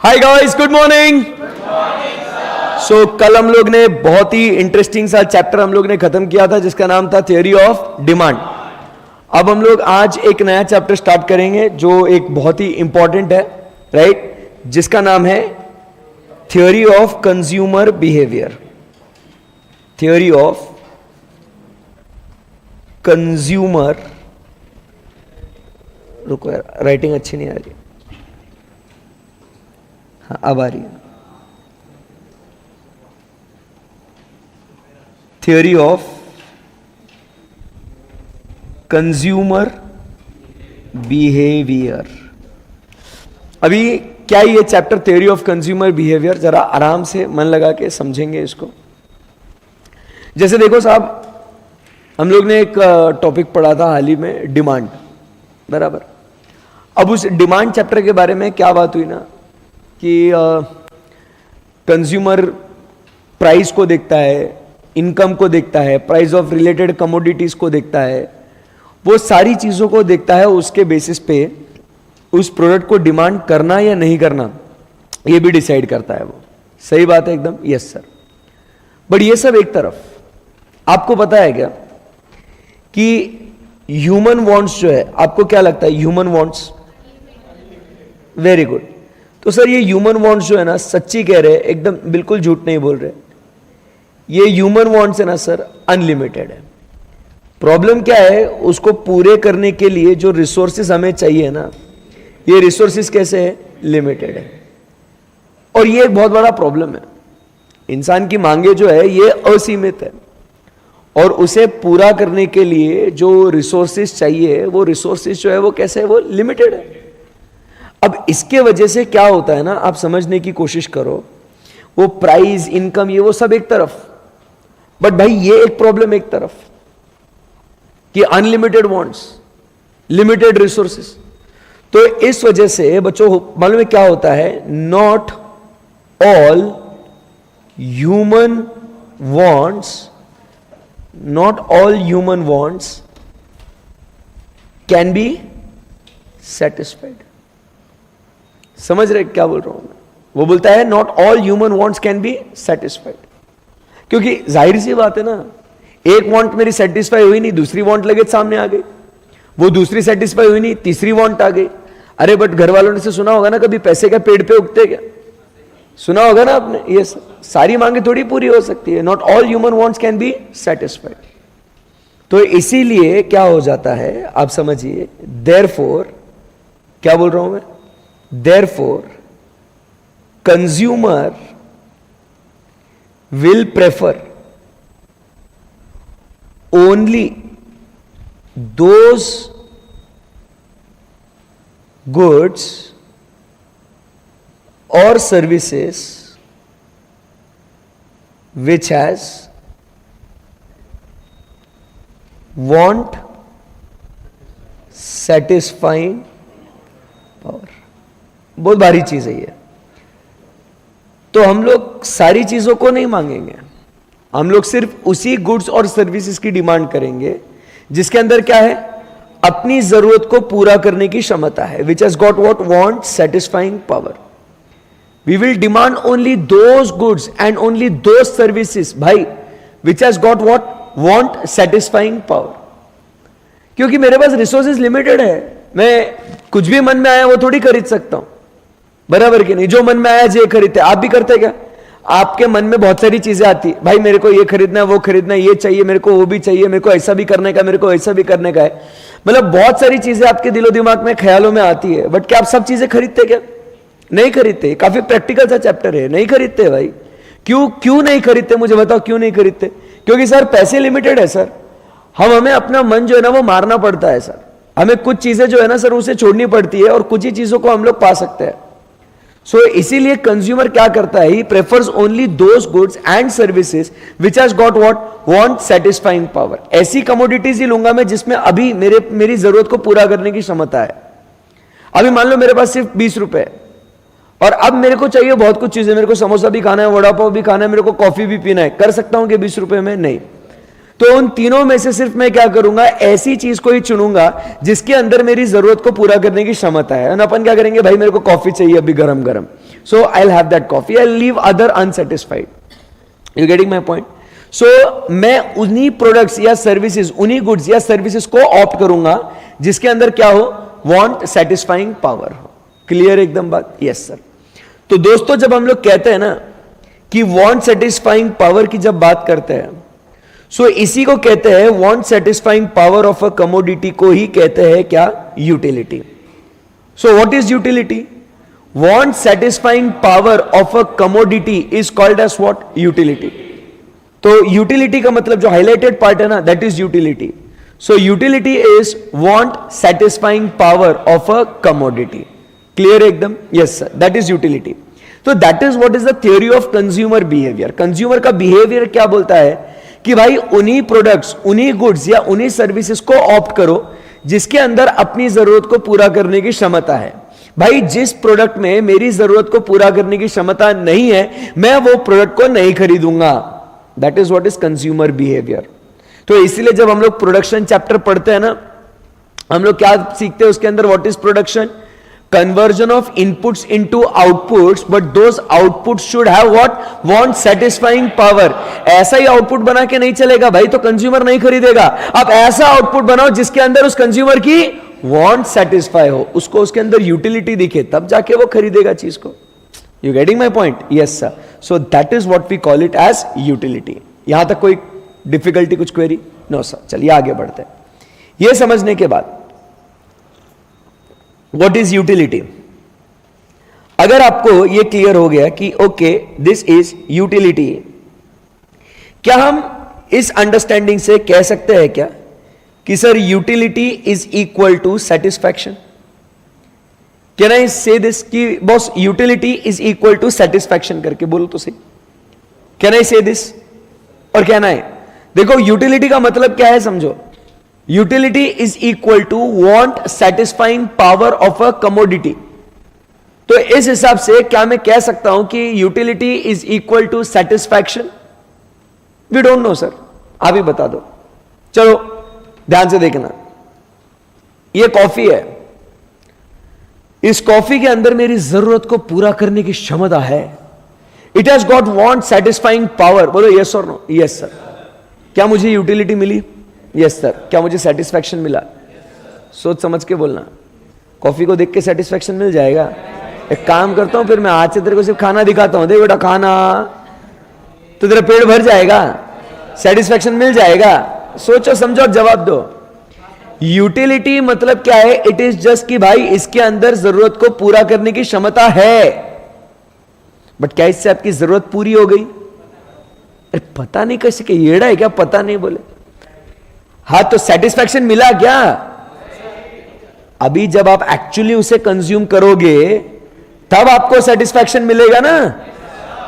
हाय guys, good morning. So कल हम लोग ने बहुत ही इंटरेस्टिंग सा चैप्टर हम लोग ने खत्म किया था जिसका नाम था थ्योरी ऑफ डिमांड। अब हम लोग आज एक नया चैप्टर स्टार्ट करेंगे जो एक बहुत ही इंपॉर्टेंट है, राइट, जिसका नाम है theory of consumer behaviour. Theory of consumer, रुको यार, राइटिंग अच्छी नहीं आ रही। हाँ, अब आ रही है। Theory of consumer behaviour. अभी क्या ये chapter theory of consumer behaviour, जरा आराम से मन लगा के समझेंगे इसको। जैसे देखो साहब, हम लोग ने एक टॉपिक पढ़ा था हाल ही में, डिमांड, बराबर। अब उस डिमांड चैप्टर के बारे में क्या बात हुई ना कि कंज्यूमर प्राइस को देखता है, इनकम को देखता है, प्राइस ऑफ रिलेटेड कमोडिटीज को देखता है, वो सारी चीजों को देखता है। उसके बेसिस पे उस प्रोडक्ट को डिमांड करना या नहीं करना ये भी डिसाइड करता है वो। सही बात है एकदम, यस सर। बट ये सब एक तरफ, आपको पता है क्या कि ह्यूमन वांट्स जो है, आपको क्या लगता है ह्यूमन वांट्स? Very good. तो सर ये ह्यूमन वांट्स जो है ना, सच्ची कह रहे हैं, एकदम बिल्कुल झूठ नहीं बोल रहे, ये ह्यूमन वांट्स है ना सर, अनलिमिटेड है। प्रॉब्लम क्या है, उसको पूरे करने के लिए जो रिसोर्सेज हमें चाहिए ना, ये रिसोर्सेज कैसे है? लिमिटेड है। और ये एक बहुत बड़ा प्रॉब्लम है। इंसान की मांगे जो है ये असीमित है और उसे पूरा करने के लिए जो रिसोर्सेज चाहिए, वो रिसोर्सेज जो है वो कैसे है? वो लिमिटेड है। अब इसके वजह से क्या होता है ना, आप समझने की कोशिश करो। वो प्राइस, इनकम, ये वो सब एक तरफ, बट भाई ये एक प्रॉब्लम एक तरफ कि अनलिमिटेड वांट्स, लिमिटेड रिसोर्सेस। तो इस वजह से बच्चों मालूम है क्या होता है? Not all human wants, not all human wants can be satisfied. समझ रहे क्या बोल रहा हूं मैं? वो बोलता है not all human wants can be satisfied, क्योंकि जाहिर सी बात है ना, एक वांट मेरी सेटिस्फाई हुई नहीं, दूसरी वांट लगे सामने आ गई, वो दूसरी सेटिस्फाई हुई नहीं, तीसरी वांट आ गई। अरे बट घर वालों ने से सुना होगा ना, कभी पैसे का पेड़ पे उगते क्या? सुना होगा ना आपने। ये सारी मांगे थोड़ी पूरी हो सकती है। Not all human wants can be satisfied. तो इसीलिए क्या हो जाता है, आप समझिए, देयरफॉर, क्या बोल रहा हूं मैं? Therefore, consumer will prefer only those goods or services which has want satisfying power। बहुत भारी चीज है ये। तो हम लोग सारी चीजों को नहीं मांगेंगे, हम लोग सिर्फ उसी गुड्स और सर्विसेज की डिमांड करेंगे जिसके अंदर क्या है? अपनी जरूरत को पूरा करने की क्षमता है, which has got what? Want satisfying power. We will demand only those goods and only those services, भाई, which has got what? Want satisfying power. क्योंकि मेरे पास रिसोर्सेज लिमिटेड है, मैं कुछ भी मन में आया वो थोड़ी खरीद सकता हूं, बराबर कि नहीं? जो मन में आया ये खरीदते। आप भी करते क्या? आपके मन में बहुत सारी चीजें आती, भाई मेरे को ये खरीदना है, वो खरीदना है, ये चाहिए मेरे को, वो भी चाहिए मेरे को, ऐसा भी करने का, मेरे को ऐसा भी करने का है। मतलब बहुत सारी चीजें आपके दिलो दिमाग में, ख्यालों में आती है। बट क्या आप सब चीजें खरीदते क्या? नहीं खरीदते। काफी प्रैक्टिकल सा चैप्टर है, नहीं खरीदते भाई। क्यों नहीं खरीदते? मुझे बताओ क्यों नहीं खरीदते? क्योंकि सर पैसे लिमिटेड है सर। हमें अपना मन जो है ना वो मारना पड़ता है सर। हमें कुछ चीजें जो है ना सर उसे छोड़नी पड़ती है और कुछ ही चीजों को हम लोग पा सकते हैं। सो इसीलिए कंज्यूमर क्या करता है? ही prefers only those goods and services which has got what? Want satisfying power. ऐसी कमोडिटीज ही लूंगा मैं जिसमें अभी मेरी जरूरत को पूरा करने की क्षमता है। अभी मान लो मेरे पास सिर्फ 20 रुपए है और अब मेरे को चाहिए बहुत कुछ चीजें। मेरे को समोसा भी खाना है, वड़ा पाव भी खाना है, मेरे को कॉफी भी पीना है। कर सकता हूं कि 20 रुपए में? नहीं। तो उन तीनों में से सिर्फ मैं क्या करूंगा, ऐसी चीज को ही चुनूंगा जिसके अंदर मेरी जरूरत को पूरा करने की क्षमता है। अपन क्या करेंगे, भाई मेरे को कॉफी चाहिए अभी गरम गरम, so I'll have that coffee, I'll leave other unsatisfied. You getting my point? So मैं उन्हीं प्रोडक्ट्स या सर्विसेज, उन्हीं गुड्स या सर्विसेज को ऑप्ट करूंगा जिसके अंदर क्या हो, वांट सेटिस्फाइंग पावर हो. क्लियर एकदम बात? Yes sir. तो दोस्तों जब हम लोग कहते हैं ना कि वांट सेटिस्फाइंग पावर की जब बात करते हैं, सो इसी को कहते हैं, want satisfying power of a commodity को ही कहते हैं क्या, utility. So what is utility? Want satisfying power of a commodity is called as what, utility. तो यूटिलिटी का मतलब जो हाईलाइटेड पार्ट है ना, that is utility. So utility is want satisfying power of a commodity. Clear एकदम? Yes sir, that is utility. तो that is what is the theory of consumer behaviour. Consumer का behaviour क्या बोलता है कि भाई उन्हीं प्रोडक्ट्स, उन्हीं गुड्स या उन्हीं सर्विसेज को ऑप्ट करो जिसके अंदर अपनी जरूरत को पूरा करने की क्षमता है. भाई जिस प्रोडक्ट में मेरी जरूरत को पूरा करने की क्षमता नहीं है, मैं वो प्रोडक्ट को नहीं खरीदूंगा. That is what is consumer behaviour. तो इसीलिए जब हम लोग प्रोडक्शन चैप्टर पढ़ते हैं ना, हम लोग क्या सीखते हैं उसके अंदर, what is production? Conversion of inputs into outputs, but those outputs should have what? Want satisfying power. ऐसा ही आउटपुट बना के नहीं चलेगा भाई, तो कंज्यूमर नहीं खरीदेगा. आप ऐसा आउटपुट बनाओ जिसके अंदर उस कंज्यूमर की वांट सेटिस्फाई हो, उसको उसके अंदर यूटिलिटी दिखे, तब जाके वो खरीदेगा चीज को. You getting my point? Yes sir. So that is what we call it as utility. यहां तक कोई डिफिकल्टी, कुछ क्वेरी? No sir. चलिए आगे बढ़ते हैं. यह समझने के बाद व्हाट इज यूटिलिटी, अगर आपको यह क्लियर हो गया कि ओके दिस इज यूटिलिटी, क्या हम इस अंडरस्टैंडिंग से कह सकते हैं क्या कि sir utility is equal to satisfaction? Can I say this कि boss utility is equal to satisfaction करके बोलो तो सही. Can I say this? और कहना है, देखो यूटिलिटी का मतलब क्या है समझो. Utility is equal to want satisfying power of a commodity. तो इस हिसाब से क्या मैं कह सकता हूं कि utility is equal to satisfaction? We don't know sir, आप ही बता दो. चलो ध्यान से देखना, ये कॉफी है, इस कॉफी के अंदर मेरी जरूरत को पूरा करने की क्षमता है. It has got want satisfying power. बोलो यस और नो? Yes sir. क्या मुझे यूटिलिटी मिली? Yes sir. क्या मुझे सेटिस्फैक्शन मिला? सोच समझ के बोलना. कॉफी को देख के सेटिस्फैक्शन मिल जाएगा? एक काम करता हूं, फिर मैं आज से तेरे को सिर्फ खाना दिखाता हूं, देख बेटा खाना, तो तेरा पेट भर जाएगा, सेटिस्फैक्शन मिल जाएगा. सोचो समझो और जवाब दो. यूटिलिटी मतलब क्या है? इट इज जस्ट कि भाई इसके अंदर जरूरत को पूरा करने की क्षमता है, बट क्या इससे आपकी जरूरत पूरी हो गई? अरे पता नहीं कैसे, के येड़ा है क्या, पता नहीं बोले. हाँ तो सेटिस्फैक्शन मिला क्या? अभी जब आप एक्चुअली उसे कंज्यूम करोगे तब आपको सेटिस्फैक्शन मिलेगा ना.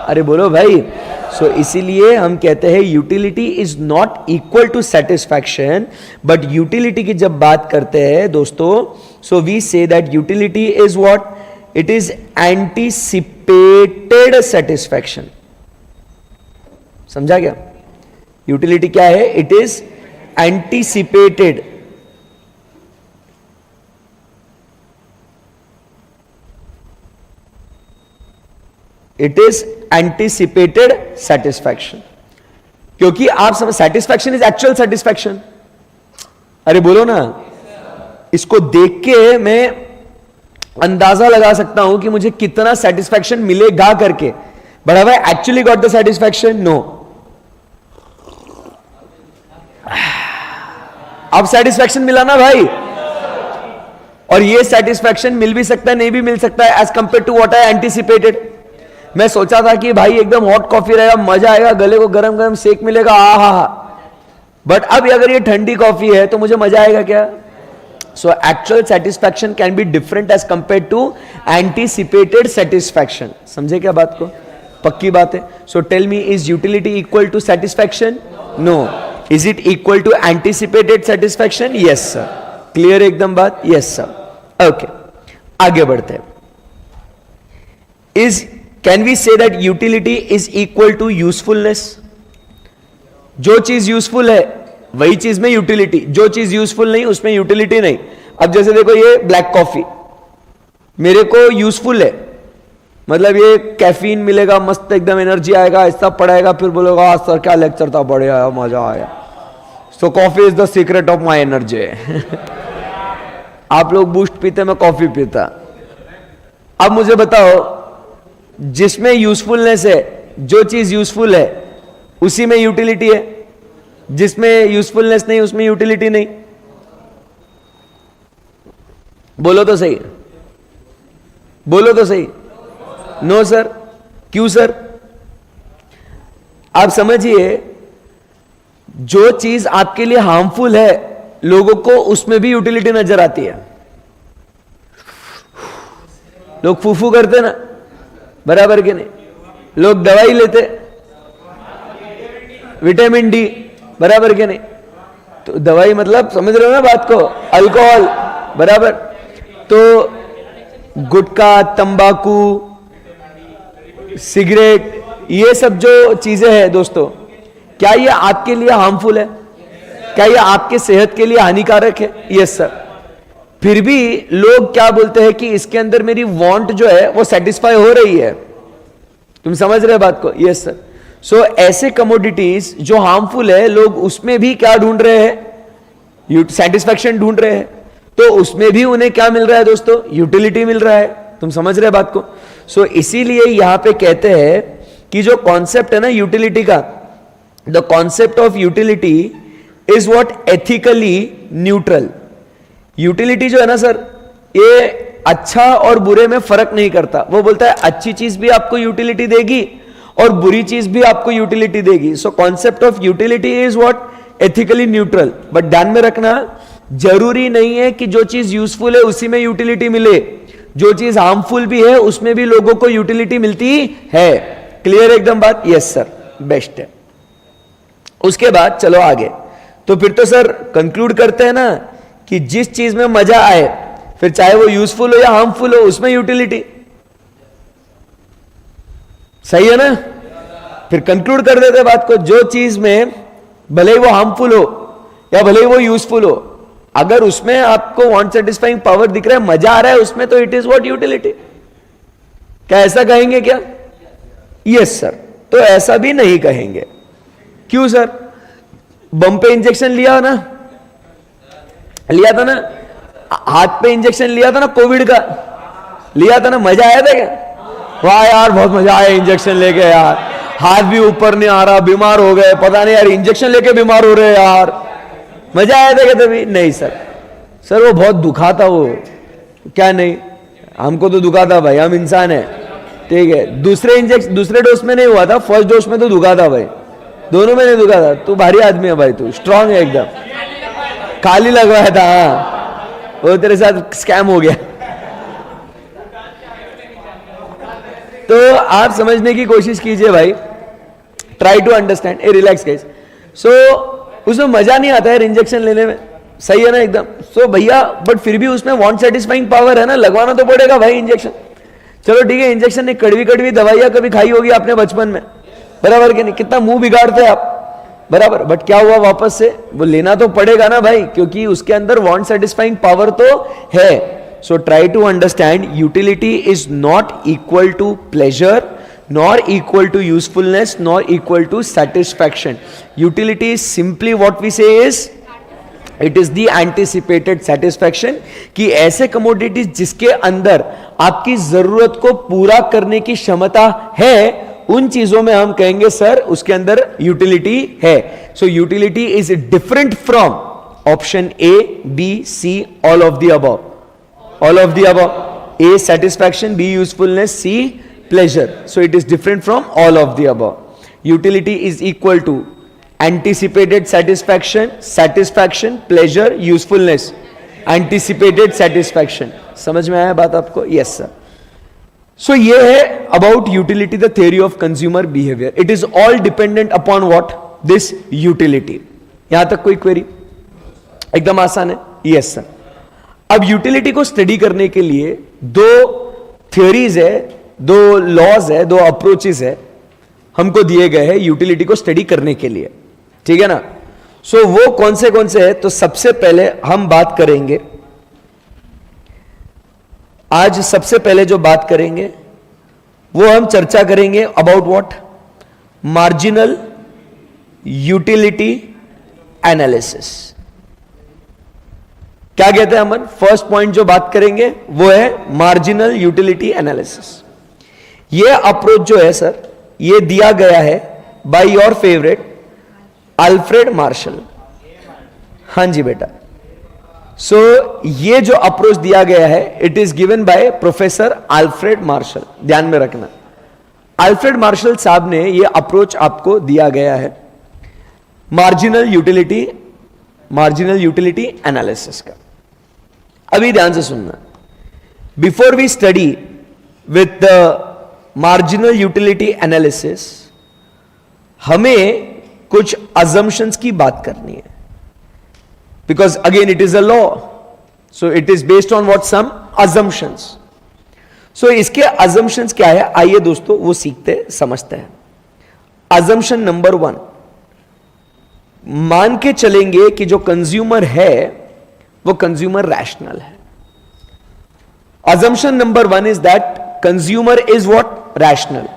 अरे बोलो भाई. सो इसीलिए हम कहते हैं utility is not equal to satisfaction, but utility की जब बात करते हैं दोस्तों, so we say that utility is what? It is anticipated satisfaction. समझा क्या? यूटिलिटी क्या है? It is anticipated. It is anticipated satisfaction. क्योंकि आप समझ, सेटिस्फैक्शन इज एक्चुअल सेटिस्फैक्शन. अरे बोलो ना. इसको देख के मैं अंदाजा लगा सकता हूं कि मुझे कितना सेटिस्फैक्शन मिलेगा करके, but have I actually got the satisfaction? No. अब सेटिस्फैक्शन मिला ना भाई, और ये सेटिस्फैक्शन मिल भी सकता है, नहीं भी मिल सकता है, as compare to what I anticipated. मैं सोचा था कि भाई एकदम हॉट कॉफी रहेगा, मजा आएगा, गले को गरम गरम सेक मिलेगा, बट अब अगर ये ठंडी कॉफी है तो मुझे मजा आएगा क्या? So actual satisfaction can be different as compare to anticipated satisfaction. समझे क्या बात को? पक्की बात है. So tell me, is utility equal to satisfaction? No. Is it equal to anticipated satisfaction? Yes sir. Clear एकदम बात? Yes sir. Okay. आगे बढ़ते हैं. Can we say that utility is equal to usefulness? जो चीज यूजफुल है वही चीज में यूटिलिटी, जो चीज यूजफुल नहीं उसमें यूटिलिटी नहीं. अब जैसे देखो ये ब्लैक कॉफी मेरे को यूजफुल है, मतलब ये कैफीन मिलेगा, मस्त एकदम एनर्जी आएगा, ऐसा पढ़ाएगा, फिर बोलेगा आज सर क्या लेक्चर था, बढ़िया मजा आया। So coffee is the secret of my energy. आप लोग बूस्ट पीते, मैं कॉफी पीता। अब मुझे बताओ, जिसमें यूजफुलनेस है, जो चीज यूजफुल है उसी में यूटिलिटी है, जिसमें यूजफुलनेस नहीं उसमें यूटिलिटी नहीं। बोलो तो सही, बोलो तो सही। नो सर, क्यों सर? आप समझिए, जो चीज आपके लिए हार्मफुल है लोगों को उसमें भी यूटिलिटी नजर आती है। लोग फूफू करते ना, बराबर के नहीं? लोग दवाई लेते, विटामिन डी, बराबर के नहीं? तो दवाई मतलब समझ रहे हो ना बात को, अल्कोहल, बराबर। तो गुटखा, तंबाकू, सिगरेट, ये सब जो चीजें हैं दोस्तों, क्या ये आपके लिए हार्मफुल है? क्या ये आपके सेहत के लिए हानिकारक है? Yes sir. फिर भी लोग क्या बोलते हैं कि इसके अंदर मेरी वांट जो है वो सेटिस्फाई हो रही है। तुम समझ रहे बात को? Yes sir. सो ऐसे कमोडिटीज जो हार्मफुल है, लोग उसमें भी क्या ढूंढ रहे हैं? सेटिस्फैक्शन ढूंढ रहे हैं। तो उसमें भी उन्हें क्या मिल रहा है दोस्तों? यूटिलिटी मिल रहा है। तुम समझ रहे बात को? सो इसीलिए यहां पे कहते हैं कि जो कॉन्सेप्ट है ना यूटिलिटी का, the concept of utility is what ethically neutral. Utility जो है ना सर, ये अच्छा और बुरे में फर्क नहीं करता। वो बोलता है अच्छी चीज भी आपको यूटिलिटी देगी और बुरी चीज भी आपको यूटिलिटी देगी। So concept of utility is what ethically neutral. But ध्यान में रखना, जरूरी नहीं है कि जो चीज यूजफुल है उसी में यूटिलिटी मिले, जो चीज हार्मफुल भी है उसमें भी लोगों को यूटिलिटी मिलती है। क्लियर एकदम बात? यस सर, बेस्ट है। उसके बाद चलो आगे। तो फिर तो सर कंक्लूड करते हैं ना कि जिस चीज में मजा आए, फिर चाहे वो यूजफुल हो या हार्मफुल हो, उसमें यूटिलिटी। सही है ना? फिर कंक्लूड कर देते बात को, जो चीज में भले ही वो हार्मफुल हो या भले ही वो यूजफुल हो, अगर उसमें आपको वांट सेटिस्फाइंग पावर दिख रहा है, मजा आ रहा है उसमें, तो इट इज व्हाट यूटिलिटी। क्या ऐसा कहेंगे क्या? Yes sir. तो ऐसा भी नहीं कहेंगे। क्यों सर? बम पे इंजेक्शन लिया ना, लिया था ना, हाथ पे इंजेक्शन लिया था ना, कोविड का लिया था ना, मजा आया था क्या? वाह यार बहुत मजा आया इंजेक्शन लेके यार, हाथ भी ऊपर नहीं आ रहा, बीमार हो गए, पता नहीं यार इंजेक्शन लेके बीमार हो रहे यार, मजा आया था क्या तभी? नहीं सर। सर वो बहुत दुखा था वो। क्या नहीं? हमको तो दुखा था भाई, हम इंसान है, ठीक है। दूसरे डोज में नहीं हुआ था, फर्स्ट डोज में तो दुखा था भाई, दोनों में नहीं दुखा था। तू भारी आदमी है भाई, तू स्ट्रांग है एकदम। खाली लगवाया था, हाँ, वो तेरे साथ स्कैम हो गया। तो आप समझने की कोशिश कीजिए भाई, try to understand. A relax guys. So उसमें मजा नहीं आता है इंजेक्शन लेने में, सही है ना एकदम? सो भैया, बट फिर भी उसमें वांट सेटिस्फाइंग पावर है ना, लगवाना तो पड़ेगा भाई इंजेक्शन। चलो ठीक है, इंजेक्शन ने कड़वी कड़वी दवाइयां कभी खाई होगी आपने बचपन में, बराबर के नहीं? कितना मुंह बिगाड़ते आप, बराबर। बट क्या हुआ, वापस से वो लेना तो पड़ेगा ना भाई, क्योंकि उसके अंदर वांट सेटिस्फाइंग पावर तो है। So try to understand, utility is not equal to pleasure, nor equal to usefulness, nor equal to satisfaction. Utility is simply what we say is, it is the anticipated satisfaction, कि ऐसे commodities जिसके अंदर आपकी जरूरत को पूरा करने की क्षमता है, उन चीजों में हम कहेंगे सर उसके अंदर यूटिलिटी है। So utility is different from option A, B, C, all of the above. All of the above, A satisfaction, B usefulness, C pleasure. So it is different from all of the above. Utility is equal to anticipated satisfaction, satisfaction, pleasure, usefulness, anticipated satisfaction. समझ में आया बात आपको? Yes sir. So ये है about utility, the theory of consumer behavior. It is all dependent upon what? This utility. यहां तक कोई query? एकदम आसान है? Yes sir. अब यूटिलिटी को स्टडी करने के लिए दो थियोरीज है, दो लॉज है, दो अप्रोचेस है हमको दिए गए हैं यूटिलिटी को स्टडी करने के लिए, ठीक है ना? सो वो कौन से है? तो सबसे पहले हम बात करेंगे, आज सबसे पहले जो बात करेंगे वो हम चर्चा करेंगे about what, marginal utility analysis. क्या कहते हैं अमन? फर्स्ट पॉइंट जो बात करेंगे वो है मार्जिनल यूटिलिटी एनालिसिस। ये अप्रोच जो है सर, ये दिया गया है by your favourite Alfred Marshall. हां जी बेटा। सो ये जो अप्रोच दिया गया है, it is given by professor Alfred Marshall. ध्यान में रखना, अल्फ्रेड मार्शल साहब ने ये अप्रोच आपको दिया गया है मार्जिनल यूटिलिटी एनालिसिस का। अभी ध्यान से सुनना, before we study with the marginal utility analysis, हमें कुछ अजम्पशंस की बात करनी है, because again it is a law, so it is based on what, some assumptions. So इसके अजम्पशंस क्या है, आइए दोस्तों वो सीखते समझते हैं। अजम्पशन नंबर 1, मान के चलेंगे कि जो कंज्यूमर है वो कंज्यूमर रैशनल है। Assumption number 1 is that consumer is what, rational.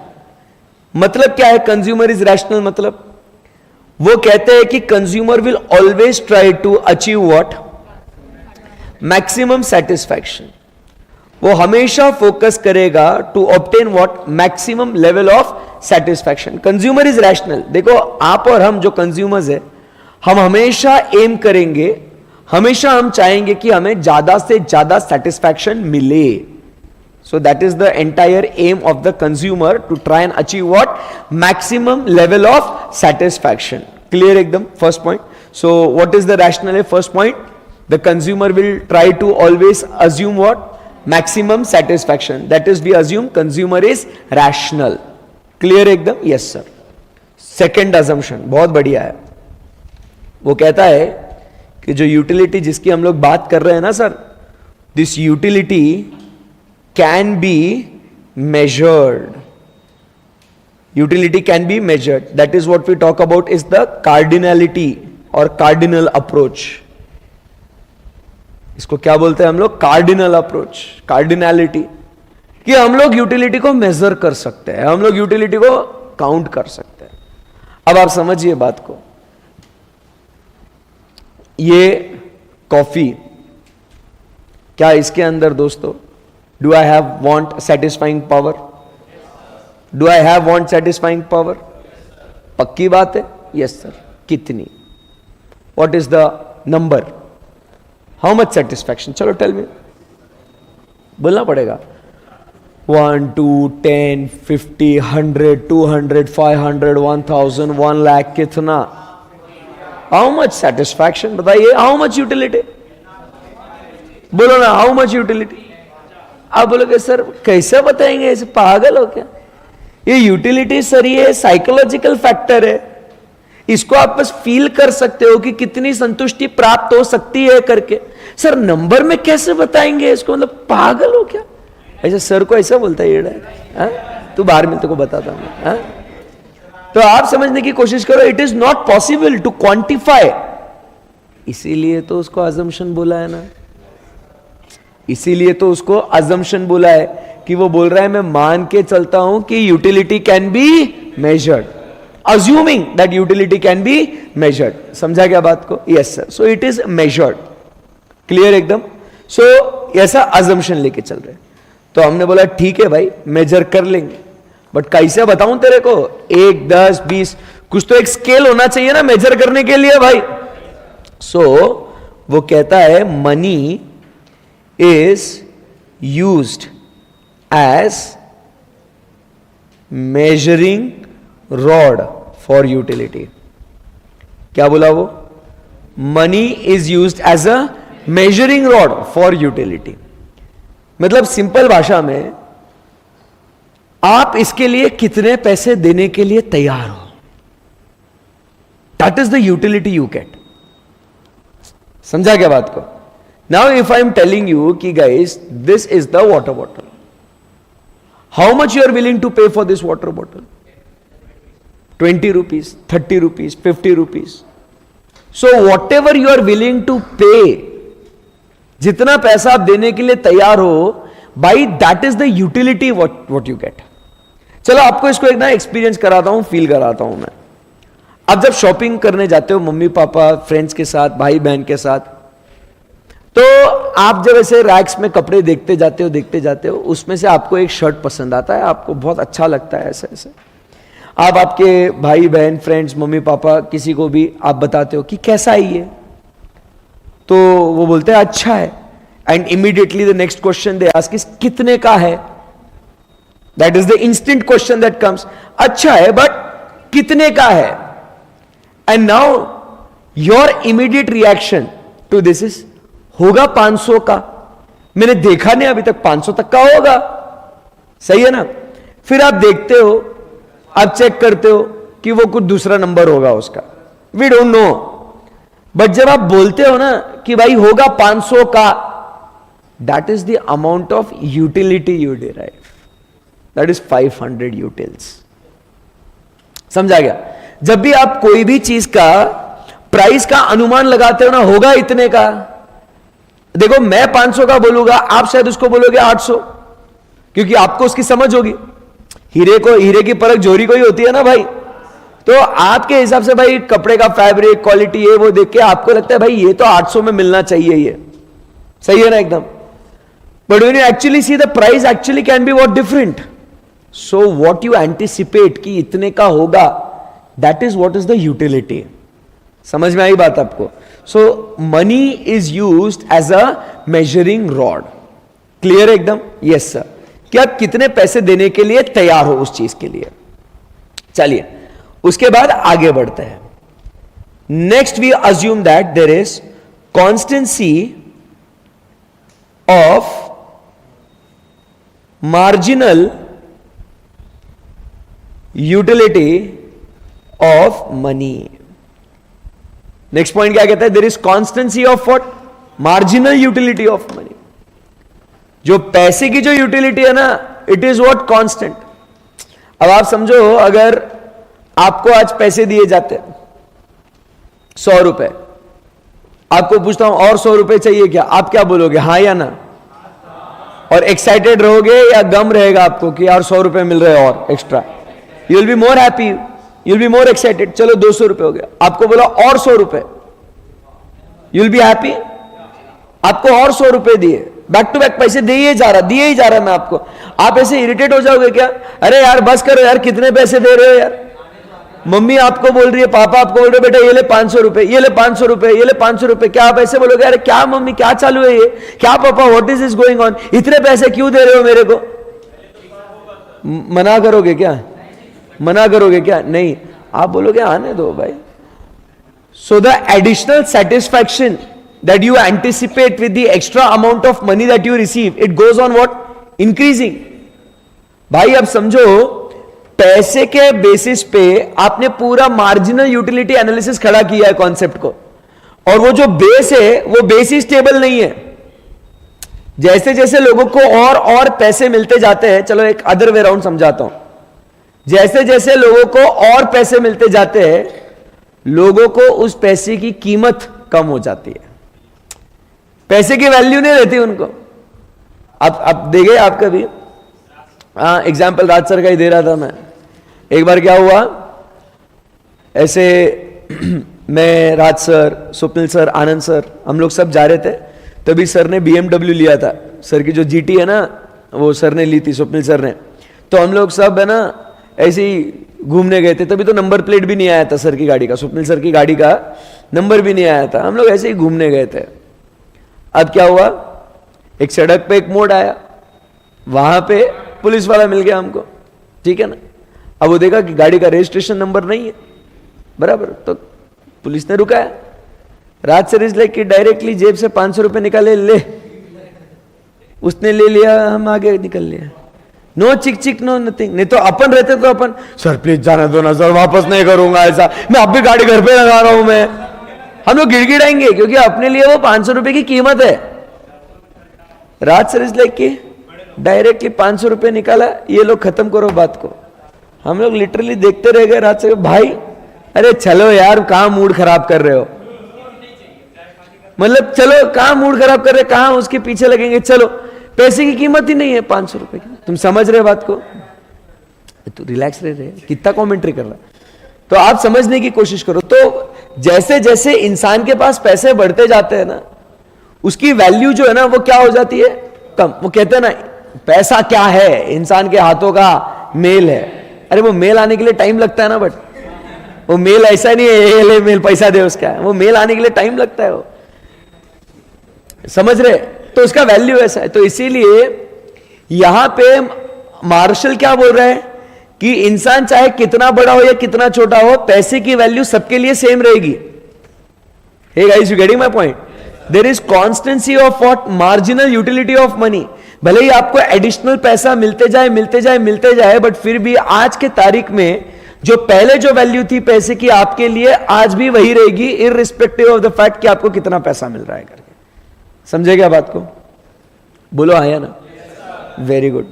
मतलब क्या है कंज्यूमर इज रैशनल? मतलब वो कहते हैं कि consumer will always try to achieve what, maximum satisfaction. वो हमेशा फोकस करेगा to obtain what, maximum level of satisfaction. Consumer is rational. देखो आप और हम जो कंज्यूमर्स है, हम हमेशा एम करेंगे, हमेशा हम चाहेंगे कि हमें ज्यादा से ज्यादा सेटिस्फैक्शन मिले। So that is the entire aim of the consumer, to try and achieve what, maximum level of satisfaction. Clear एकदम? First point. So what is the rational? First point, the consumer will try to always assume what, maximum satisfaction. That is we assume consumer is rational. Clear एकदम? Yes sir. Second assumption बहुत बढ़िया है, वो कहता है कि जो utility जिसकी हम लोग बात कर रहे हैं ना sir, this utility can be measured. Utility can be measured, that is what we talk about is the cardinality और कार्डिनल अप्रोच। इसको क्या बोलते हैं हम लोग? Cardinal approach, cardinality. कि हम लोग यूटिलिटी को मेजर कर सकते हैं, हम लोग यूटिलिटी को काउंट कर सकते हैं। अब आप समझिए बात को, ये कॉफी, क्या इसके अंदर दोस्तों, do I have want satisfying power? Do I have want satisfying power? पक्की बात है? Yes sir. कितनी? What is the number? How much satisfaction? चलो टेल मी, बोलना पड़ेगा। 1, 2, 10, 50, 100, 200, 500, 1000, 1 लाख, कितना? How much satisfaction? बताइए। How much utility? बोलो ना, हाउ मच यूटिलिटी? आप बोलोगे सर कैसे बताएंगे, ऐसे पागल हो क्या? ये यूटिलिटी सर ये साइकोलॉजिकल फैक्टर है, इसको आप बस फील कर सकते हो कि कितनी संतुष्टि प्राप्त हो सकती है करके। सर नंबर में कैसे बताएंगे इसको? मतलब पागल हो क्या? ऐसे सर को ऐसा बोलता है ये, तू बाहर मिलते को बताता हूं। तो आप समझने की कोशिश करो, it is not possible to quantify. इसीलिए तो उसको अजम्पशन बोला है ना, इसीलिए तो उसको अजम्पशन बोला है कि वो बोल रहा है मैं मान के चलता हूं कि utility can be measured, assuming that utility can be measured. समझा क्या बात को? Yes sir. So it is measured. Clear एकदम? सो ऐसा अजम्पशन लेके चल रहे। तो हमने बोला ठीक है भाई मेजर कर लेंगे, बट कैसे बताऊं तेरे को? 1, 10, 20, कुछ तो एक स्केल होना चाहिए ना मेजर करने के लिए भाई। सो वो कहता है money is used as measuring rod for utility. क्या बोला वो? Money is used as a measuring rod for utility. मतलब सिंपल भाषा में आप इसके लिए कितने पैसे देने के लिए तैयार हो, that is the utility you get. समझा क्या बात को? Now if I am telling you कि guys this is the water bottle, how much you are willing to pay for this water bottle? 20 rupees, 30 rupees, 50 rupees. So whatever you are willing to pay, जितना पैसा आप देने के लिए तैयार हो, by that is the utility what you get. चलो आपको इसको एक ना एक्सपीरियंस कराता हूं, फील कराता हूं मैं। आप जब शॉपिंग करने जाते हो मम्मी पापा फ्रेंड्स के साथ, भाई बहन के साथ, तो आप जब ऐसे रैक्स में कपड़े देखते जाते हो, उसमें से आपको एक शर्ट पसंद आता है, आपको बहुत अच्छा लगता है, ऐसे ऐसे आप आपके भाई बहन फ्रेंड्स मम्मी पापा किसी को भी आप बताते हो कि कैसा है ये, तो वो बोलते हैं अच्छा है, and immediately the next question they ask is कितने का है। That is the instant question that comes, अच्छा है बट कितने का है। And now your immediate reaction to this is होगा 500 का, मैंने देखा नहीं अभी तक, 500 तक का होगा, सही है ना। फिर आप देखते हो, आप चेक करते हो कि वो कुछ दूसरा नंबर होगा उसका, वी डोंट नो, बट जब आप बोलते हो ना कि भाई होगा 500 का, that is the amount of utility you derive, that is 500 utils. समझा गया। जब भी आप कोई भी चीज का प्राइस का अनुमान लगाते हो ना, होगा इतने का, देखो मैं 500 का बोलूंगा, आप शायद उसको बोलोगे 800, क्योंकि आपको उसकी समझ होगी। हीरे की परख जोरी को ही होती है ना भाई, तो आपके हिसाब से भाई कपड़े का फैब्रिक क्वालिटी ये वो देख के आपको लगता है भाई ये तो 800 में मिलना चाहिए, ये सही है ना एकदम। But when you actually see the price actually can be what different. So what you anticipate कि इतने का होगा, that is what is the utility. समझ में आई बात आपको। So money is used as a measuring rod. Clear एकदम? Yes sir. कि आप कितने पैसे देने के लिए तैयार हो उस चीज के लिए। चलिए उसके बाद आगे बढ़ते हैं। Next we assume that there is constancy of marginal utility of money. Next point क्या कहता है? There is constancy of what? Marginal utility of money. जो पैसे की जो यूटिलिटी है ना, इट इज व्हाट? कांस्टेंट। अब आप समझो, अगर आपको आज पैसे दिए जाते 100 रुपए, आपको पूछता हूं और 100 रुपए चाहिए क्या, आप क्या बोलोगे? हां या ना? और एक्साइटेड रहोगे या गम रहेगा आपको कि यार 100 रुपए मिल रहे हैं और extra? You will be more happy, you will be more excited. चलो 200 रुपए हो गया, आपको बोला और 100 रुपए, यू विल बी हैप्पी। आपको और 100 रुपए दिए, बैक टू बैक पैसे दिए ही जा रहा मैं आपको, आप ऐसे इरिटेट हो जाओगे क्या? अरे यार बस करो यार, कितने पैसे दे रहे हो यार। मम्मी आपको बोल रही है, पापा आपको बोल रहे बेटा ये ले 500 रुपए, ये ले 500 रुपए, ये ले 500 रुपए, क्या आप ऐसे बोलोगे? अरे क्या मम्मी क्या चालू है ये, क्या पापा what is this going on, इतने पैसे क्यों दे रहे हो मेरे को? मना करोगे क्या? मना करोगे क्या? नहीं, आप बोलोगे आने दो भाई। So the additional satisfaction that you anticipate with the extra amount of money that you receive, it goes on what? Increasing. भाई अब समझो, पैसे के बेसिस पे आपने पूरा मार्जिनल यूटिलिटी एनालिसिस खड़ा किया है कॉन्सेप्ट को, और वो जो बेस है वो बेस ही स्टेबल नहीं है। जैसे जैसे लोगों को और पैसे मिलते जाते हैं, चलो एक अदर वे राउंड समझाता हूं, जैसे जैसे लोगों को और पैसे मिलते जाते हैं, लोगों को उस पैसे की कीमत कम हो जाती है, पैसे की वैल्यू नहीं रहती उनको। आप देखे आप कभी? हाँ, एग्जाम्पल राज सर का ही दे रहा था मैं। एक बार क्या हुआ, ऐसे मैं, राज सर, स्वप्निल सर, आनंद सर, हम लोग सब जा रहे थे, तभी सर ने BMW लिया था। सर की जो GT है ना, वो सर ने ली थी, स्वप्निल सर ने। तो हम लोग सब है ना ऐसे ही घूमने गए थे, तभी तो नंबर प्लेट भी नहीं आया था सर की गाड़ी का, स्वप्निल सर की गाड़ी का नंबर भी नहीं आया था, हम लोग ऐसे ही घूमने गए थे। अब क्या हुआ, एक सड़क पे एक मोड़ आया, वहां पे पुलिस वाला मिल गया हमको, ठीक है ना। अब वो देखा कि गाड़ी का रजिस्ट्रेशन नंबर नहीं है बराबर, तो पुलिस ने रुकाया। राज सर इज लाइक कि डायरेक्टली जेब से 500 रुपए निकाले, ले। उसने ले लिया, हम आगे निकल लिया, नो चिक नो नथिंग। नहीं तो अपन रहते तो अपन, सर प्लीज जाने दो ना सर, वापस नहीं करूंगा ऐसा, मैं अब भी गाड़ी घर पे लगा रहा हूं मैं। हम लोग गिड़गिड़ाएंगे क्योंकि अपने लिए वो 500 रुपए की कीमत है। राज सर इज लाइक कि डायरेक्टली 500 रुपए निकाला, ये लोग खत्म करो बात को। हम लोग लिटरली देखते रह गए। राज सर, भाई अरे चलो यार, कहां मूड खराब कर रहे हो, मतलब चलो कहां मूड खराब कर रहे, कहां उसके पीछे लगेंगे, चलो पैसे की कीमत ही नहीं है 500 रुपए की। तुम समझ रहे बात को? तो रिलैक्स रह रहे, कितना कमेंट्री कर रहा है। तो आप समझने की कोशिश करो। तो जैसे जैसे इंसान के पास पैसे बढ़ते जाते हैं ना, उसकी वैल्यू जो है ना वो क्या हो जाती है, कम। वो कहते हैं ना पैसा क्या है, इंसान के हाथों का मेल है। अरे वो मेल आने के लिए टाइम लगता है ना, बट वो मेल ऐसा नहीं है ये ले मेल पैसा दे उसका, वो मेल आने के लिए टाइम लगता है, वो समझ रहे। तो उसका वैल्यू ऐसा है। तो इसीलिए यहां पे मार्शल क्या बोल रहे हैं कि इंसान चाहे कितना बड़ा हो या कितना छोटा हो, पैसे की वैल्यू सबके लिए सेम रहेगी। Hey guys, you getting my point? There is constancy of what, marginal utility of money. भले ही आपको एडिशनल पैसा मिलते जाए मिलते जाए मिलते जाए, बट फिर भी आज के तारीख में जो पहले जो वैल्यू थी पैसे की आपके लिए आज भी वही रहेगी, इररिस्पेक्टिव ऑफ द फैक्ट कि आपको कितना पैसा मिल रहा है करके। समझे क्या बात को? बोलो आया ना? Very good.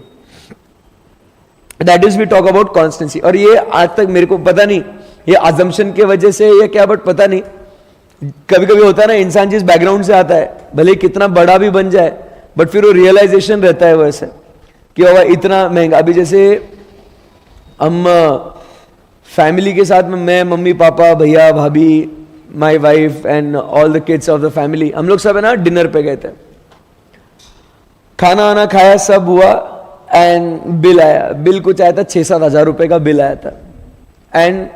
That is we talk about constancy. और ये आज तक मेरे को पता नहीं ये अजम्पशन के वजह से या क्या, बट पता नहीं, कभी कभी होता है ना इंसान जिस बैकग्राउंड से आता है भले कितना बड़ा भी बन जाए, बट फिर वो रियलाइजेशन रहता है वैसे कि इतना महंगा। अभी जैसे हम फैमिली के साथ में, मैं, मम्मी पापा, भैया भाभी, my wife and all the kids of the family, हम लोग सब है ना डिनर पे गए थे, खाना वाना खाया, सब हुआ एंड बिल आया। बिल कुछ आया था 6-7 हजार रुपए का बिल आया था। एंड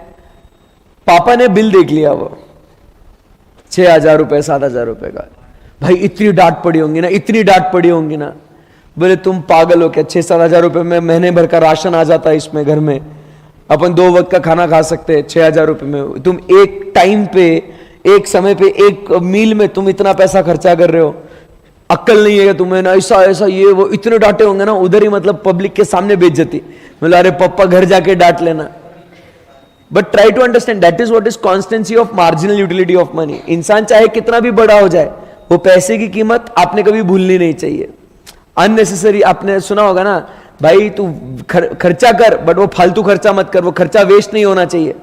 पापा ने बिल देख लिया, वो 6,000 रुपए 7,000 रुपए का। भाई इतनी डांट पड़ी होंगी ना, इतनी डांट पड़ी होंगी ना। बोले तुम पागल हो क्या, 6-7 हजार रुपए में महीने भर का राशन आ जाता है इसमें, घर में अपन 2 वक्त का खाना खा सकते हैं 6,000 रुपए में। तुम एक टाइम पे, एक समय पे, एक मील में तुम इतना पैसा खर्चा कर रहे हो, अक्ल नहीं है तुम्हें ना, ऐसा ऐसा ये वो। इतने डांटे होंगे ना उधर ही, मतलब पब्लिक के सामने बेइज्जती। मतलब अरे पप्पा घर जाके डांट लेना। But try to understand that is what is constancy of marginal utility of money. इंसान चाहे कितना भी बड़ा हो जाए, वो पैसे की कीमत आपने कभी भूलनी नहीं चाहिए। अननेसेसरी, आपने सुना होगा ना भाई तू खर्चा कर, बट वो फालतू खर्चा मत कर, वो खर्चा वेस्ट नहीं होना चाहिए।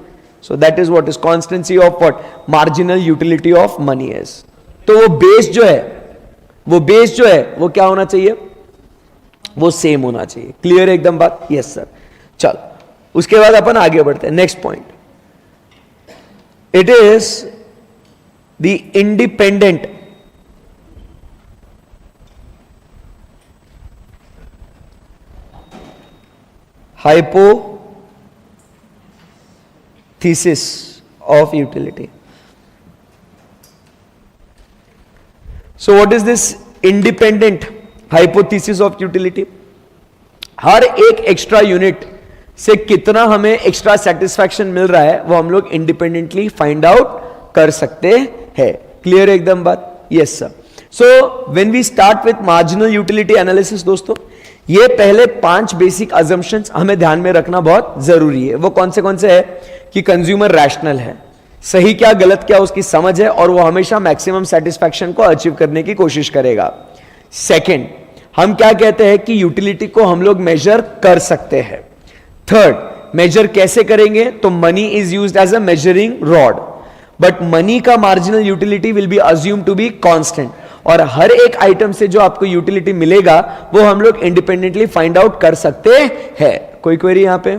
सो that is what is constancy of what, marginal utility of money is. तो वो बेस जो है, वो बेस जो है वो क्या होना चाहिए, वो सेम होना चाहिए। क्लियर है एकदम बात? Yes sir. चल उसके बाद अपन आगे बढ़ते हैं। Next point, it is the independent hypothesis of utility. So what is this independent hypothesis of utility? हर एक एक्स्ट्रा यूनिट से कितना हमें एक्स्ट्रा सेटिस्फैक्शन मिल रहा है वो हम लोग इंडिपेंडेंटली फाइंड आउट कर सकते हैं। क्लियर है एकदम बात? Yes sir. So when we start with marginal utility analysis, दोस्तों ये पहले 5 बेसिक अजम्पशंस हमें ध्यान में रखना बहुत जरूरी है। वो कौन से है कि कंज्यूमर रैशनल है, सही क्या गलत क्या उसकी समझ है, और वो हमेशा मैक्सिमम सेटिस्फैक्शन को अचीव करने की कोशिश करेगा। सेकंड, हम क्या कहते हैं कि यूटिलिटी को हम लोग मेजर कर सकते हैं। थर्ड, मेजर कैसे करेंगे, तो money is used as a measuring rod, but money का marginal utility will be assume to be constant. और हर एक आइटम से जो आपको यूटिलिटी मिलेगा वो हम लोग इंडिपेंडेंटली फाइंड आउट कर सकते हैं। कोई क्वेरी यहां पे?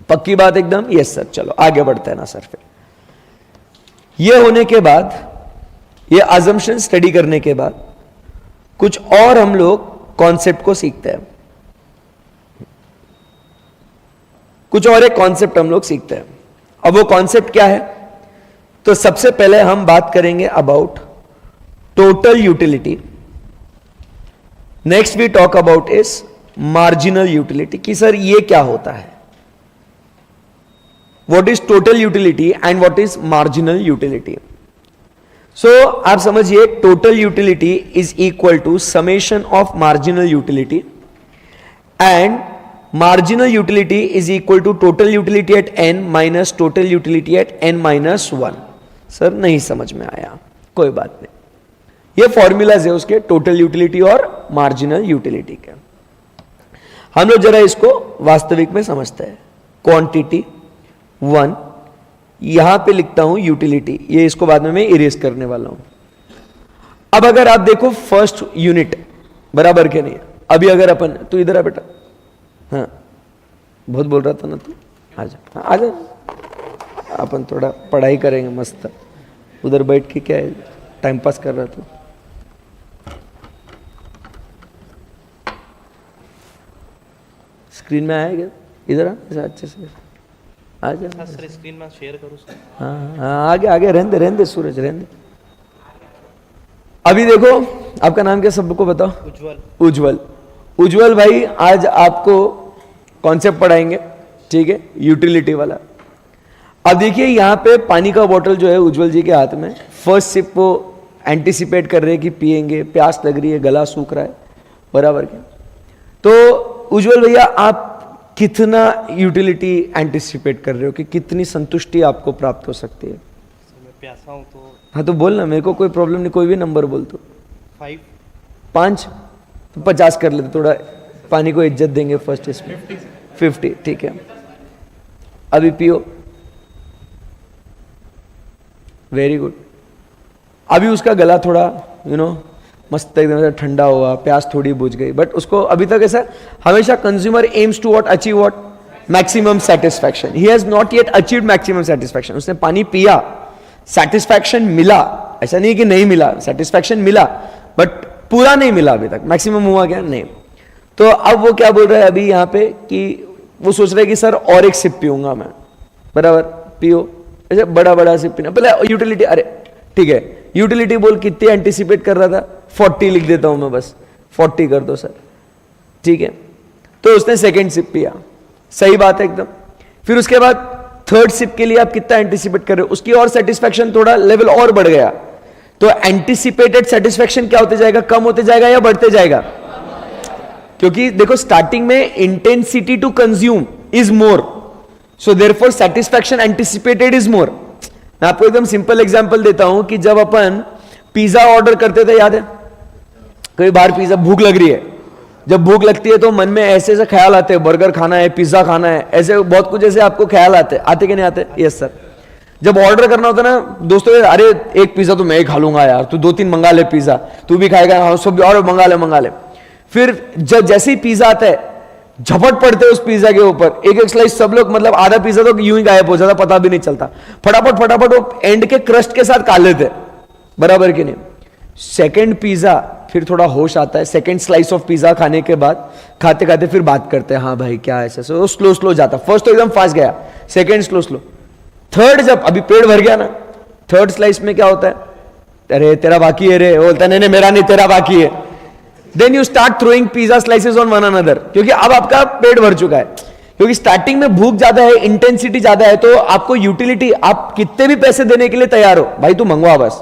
पक्की बात एकदम? Yes sir. चलो आगे बढ़ते हैं ना सर। फिर ये होने के बाद, ये अजम्पशन स्टडी करने के बाद कुछ और हम लोग कॉन्सेप्ट को सीखते हैं। कुछ और एक कॉन्सेप्ट हम लोग सीखते हैं। अब वो कॉन्सेप्ट क्या है? तो सबसे पहले हम बात करेंगे about total utility. Next we talk about is marginal utility, कि सर ये क्या होता है, what is total utility and what is marginal utility. So आप समझिए, total utility is equal to summation of marginal utility, and marginal utility is equal to total utility at n minus total utility at n minus 1। Sir नहीं समझ में आया, कोई बात नहीं। ये फॉर्मूलाज है उसके, टोटल यूटिलिटी और मार्जिनल यूटिलिटी के। हम लोग जरा इसको वास्तविक में समझते हैं। क्वांटिटी 1, यहां पे लिखता हूं यूटिलिटी, ये इसको बाद में मैं इरेज करने वाला हूं। अब अगर आप देखो फर्स्ट यूनिट बराबर के नहीं, अभी अगर अपन, तू इधर आ बेटा, हाँ बहुत बोल रहा था ना तू, आजा आजा, अपन थोड़ा पढ़ाई करेंगे मस्त। उधर बैठ के क्या है, टाइम पास कर रहा तू। स्क्रीन में आएगा, इधर आ अच्छे से, आजा। स्क्रीन में शेयर करूँ? हाँ हाँ, आगे आगे रहने दे सूरज, रहने दे। अभी देखो, आपका नाम क्या सबको बताओ? उज्जवल। उज्जवल, उज्जवल भाई आज आपको कॉन्सेप्ट पढ़ाएंगे, ठीक है, यूटिलिटी वाला। अब देखिए यहाँ पे पानी का बोतल जो है उज्जवल जी के हाथ में, फर्स्ट सिप वो एंटिसिपेट कर रहे हैं कि पिएंगे, प्यास लग रही है, गला सूख रहा है, बराबर क्या? तो उज्जवल भैया आप कितना यूटिलिटी एंटिसिपेट कर रहे हो कि कितनी संतुष्टि आपको प्राप्त हो सकती है? मैं प्यासा हूँ तो। हाँ तो बोल ना, मेरे को कोई प्रॉब्लम नहीं, कोई भी नंबर बोल तो। 5। 5 तो 50 कर लेते, थोड़ा पानी को इज्जत देंगे फर्स्ट इसमें। 50 ठीक है। अभी पियो, वेरी गुड। अभी उसका गला थोड़ा मस्त एकदम से ठंडा हुआ, प्यास थोड़ी बुझ गई, बट उसको अभी तक ऐसा, हमेशा consumer aims to what, achieve what, maximum satisfaction. He has not yet achieved maximum satisfaction. उसने पानी पिया, सेटिस्फैक्शन मिला, ऐसा नहीं कि नहीं मिला, सेटिस्फैक्शन मिला, बट पूरा नहीं मिला अभी तक। मैक्सिमम हुआ क्या? नहीं। तो अब वो क्या बोल रहा है अभी यहाँ पे कि वो सोच रहा है कि सर और एक सिप पीऊंगा मैं, बराबर, पियो, ऐसे बड़ा बड़ा सिप पीना। पहले यूटिलिटी, अरे ठीक है, यूटिलिटी बोल, कितनी एंटिसिपेट कर रहा था? 40 लिख देता हूं मैं, बस 40 कर दो सर, ठीक है। तो उसने सेकेंड सिप पिया, सही बात है एकदम। फिर उसके बाद थर्ड सिप के लिए आप कितना एंटिसिपेट कर रहे हो? उसकी और सेटिस्फैक्शन थोड़ा लेवल और बढ़ गया। तो एंटिसिपेटेड सेटिस्फैक्शन क्या होते जाएगा? कम होते जाएगा या बढ़ते जाएगा? क्योंकि देखो स्टार्टिंग में intensity to consume is more, so therefore satisfaction anticipated is more. मैं आपको एकदम सिंपल एग्जांपल देता हूं कि जब अपन पिज्जा ऑर्डर करते थे, याद है? कई बार पिज्जा, भूख लग रही है, जब भूख लगती है तो मन में ऐसे ऐसे ख्याल आते हैं, बर्गर खाना है, पिज्जा खाना है, ऐसे बहुत कुछ ऐसे आपको ख्याल आते कि नहीं आते? Yes sir. जब ऑर्डर करना होता ना दोस्तों, अरे एक पिज्जा तो मैं ही खा लूंगा यार, तू 2-3 मंगा ले पिज्जा, तू भी खाएगा? हाँ सब, और मंगा ले। फिर जब जैसे ही पिज्जा आता है, झपट पड़ते उस पिज्जा के ऊपर, एक एक स्लाइस सब लोग, मतलब आधा पिज्जा तो यूं ही गायब हो जाता, पता भी नहीं चलता। फटाफट वो एंड के क्रस्ट के साथ खा लेते, बराबर कि नहीं? सेकेंड पिज्जा, फिर थोड़ा होश आता है, सेकेंड स्लाइस ऑफ पिज्जा खाने के बाद, खाते खाते फिर बात करते हैं, हाँ भाई क्या ऐसे, सो स्लो जाता। फर्स्ट तो एकदम फास्ट गया, सेकेंड स्लो, थर्ड जब अभी पेट भर गया ना, थर्ड स्लाइस में क्या होता है? अरे तेरा बाकी है रे, बोलता नहीं मेरा नहीं, तेरा बाकी है। Then you start throwing pizza slices on one another, क्योंकि अब आपका पेट भर चुका है। क्योंकि स्टार्टिंग में भूख ज्यादा है, इंटेंसिटी ज्यादा है, तो आपको यूटिलिटी, आप कितने भी पैसे देने के लिए तैयार हो, भाई तू मंगवा बस,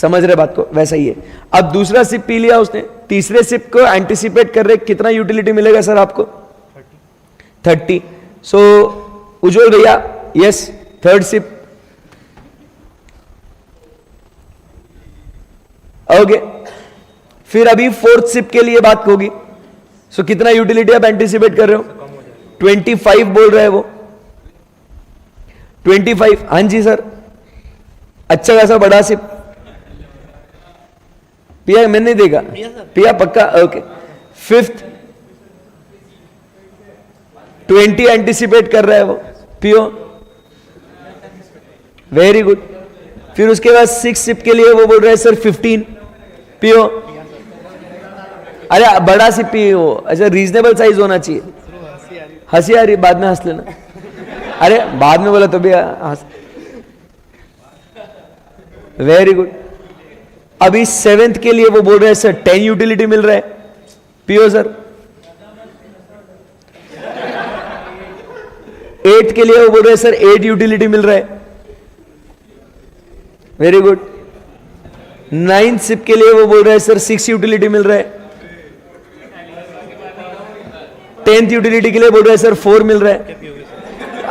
समझ रहे बात को? वैसा ही है। अब दूसरा सिप पी लिया उसने, तीसरे सिप को एंटिसिपेट कर रहे, कितना यूटिलिटी मिलेगा सर आपको? 30। सो उज्जवल भैया, यस, थर्ड सिप, ओके। फिर अभी फोर्थ सिप के लिए बात होगी। सो कितना यूटिलिटी आप एंटिसिपेट कर रहे हो? 25 बोल रहे हैं वो, 25। हाँ जी सर, अच्छा खासा बड़ा सिप पिया? मैंने नहीं देखा, पिया पक्का, ओके। फिफ्थ 20 एंटिसिपेट कर रहा है वो, पियो, वेरी गुड। फिर उसके बाद 6 सिप के लिए वो बोल रहे हैं सर 15, पियो। अरे बड़ा सिप पियो, अच्छा रीजनेबल साइज होना चाहिए। हंसी आ रही, बाद में हंस लेना। अरे बाद में बोला तो भी हंस, वेरी गुड। अभी 7th के लिए वो बोल रहे हैं सर 10 यूटिलिटी मिल रहा है, पियो सर। 8th के लिए वो बोल रहे हैं सर 8 यूटिलिटी मिल रहा है, वेरी गुड। 9th सिप के लिए वो बोल रहे हैं सर 6 यूटिलिटी मिल रहा है। 10th यूटिलिटी के लिए बोल रहे हैं सर 4 मिल रहा है।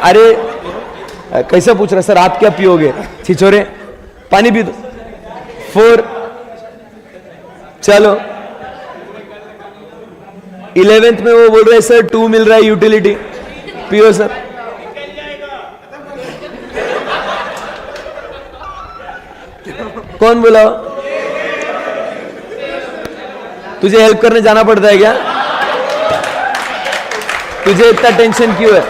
अरे कैसा पूछ रहा है सर, आप क्या पियोगे? छिछोरे, पानी पी दो। 4, चलो 11th में वो बोल रहे हैं सर 2 मिल रहा है यूटिलिटी, पियो सर। कौन बोला? तुझे हेल्प करने जाना पड़ता है क्या? तुझे इतना टेंशन क्यों है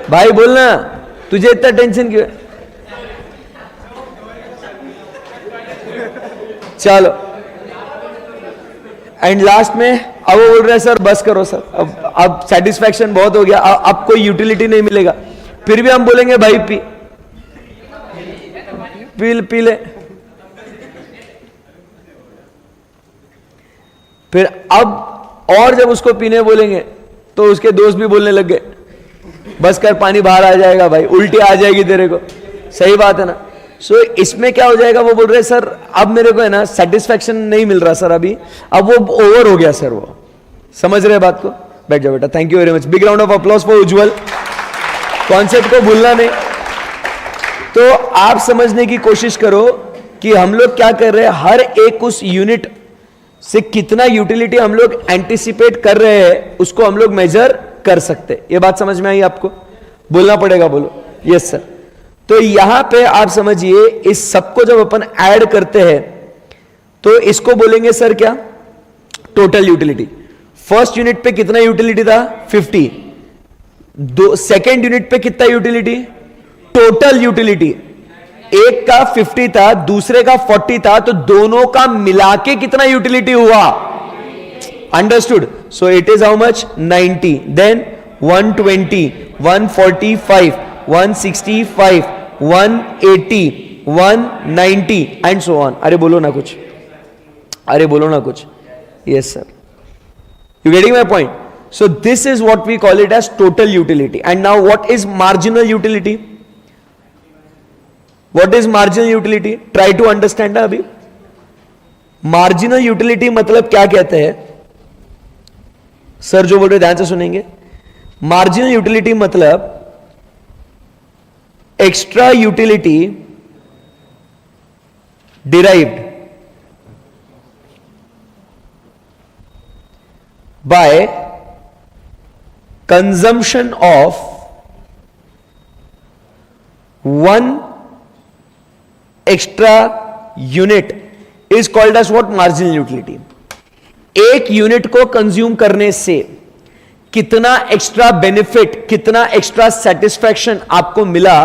भाई, बोलना, तुझे इतना टेंशन क्यों है? चलो, एंड लास्ट में अब वो बोल रहे हैं सर बस करो सर, अब सेटिस्फैक्शन बहुत हो गया, अब कोई यूटिलिटी नहीं मिलेगा। फिर भी हम बोलेंगे भाई पी ले। फिर अब और जब उसको पीने बोलेंगे तो उसके दोस्त भी बोलने लग गए बस कर, पानी बाहर आ जाएगा भाई, उल्टी आ जाएगी तेरे को। सही बात है ना? सो इसमें क्या हो जाएगा, वो बोल रहे सर अब मेरे को है ना सेटिस्फैक्शन नहीं मिल रहा सर, अभी अब वो ओवर हो गया सर। वो समझ रहे बात को? बैठ जाओ बेटा। Thank you very much. Big round of applause for Ujjwal. Concept को भूलना नहीं। तो आप समझने की कोशिश करो कि हम लोग क्या कर रहे हैं, हर एक उस यूनिट से कितना यूटिलिटी हम लोग एंटिसिपेट कर रहे हैं उसको हम लोग मेजर कर सकते। ये बात समझ में आई आपको? बोलना पड़ेगा, बोलो यस सर। तो यहां पे आप समझिए, इस सबको जब अपन ऐड करते हैं तो इसको बोलेंगे सर क्या, टोटल यूटिलिटी। फर्स्ट यूनिट पे कितना यूटिलिटी था, 50। सेकेंड यूनिट पे कितना यूटिलिटी, टोटल यूटिलिटी। एक का 50 था, दूसरे का 40 था, तो दोनों का मिला के कितना यूटिलिटी हुआ? Understood? So it is how much, 90। Then 120, 145, 165, 180, 190 and so on. अरे बोलो ना कुछ, अरे बोलो ना कुछ। Yes sir, you getting my point? So this is what we call it as total utility. And now what is marginal utility? What is marginal utility? Try to understand अभी। Marginal utility मतलब क्या कहते हैं sir, जो बोल रहे ध्यान से सुनेंगे। मार्जिनल यूटिलिटी मतलब extra utility derived by consumption of one extra unit is called as what, marginal utility. एक यूनिट को कंज्यूम करने से कितना एक्स्ट्रा बेनिफिट, कितना एक्स्ट्रा सेटिस्फैक्शन आपको मिला,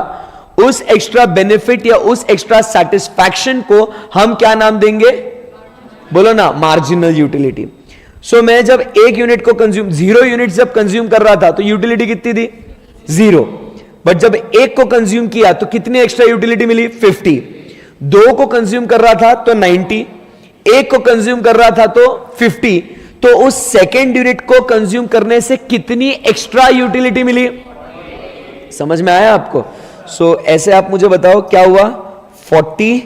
उस एक्स्ट्रा बेनिफिट या उस एक्स्ट्रा सेटिस्फैक्शन को हम क्या नाम देंगे, बोलो ना, मार्जिनल यूटिलिटी। सो मैं जब एक यूनिट को कंज्यूम, 0 यूनिट जब कंज्यूम कर रहा था तो यूटिलिटी कितनी थी, 0। बट जब एक को कंज्यूम किया तो कितनी एक्स्ट्रा यूटिलिटी मिली, 50। 2 को कंज्यूम कर रहा था तो 90, एक को कंज्यूम कर रहा था तो 50। तो उस सेकेंड यूनिट को कंज्यूम करने से कितनी एक्स्ट्रा यूटिलिटी मिली? समझ में आया आपको? सो ऐसे आप मुझे बताओ क्या हुआ, 40,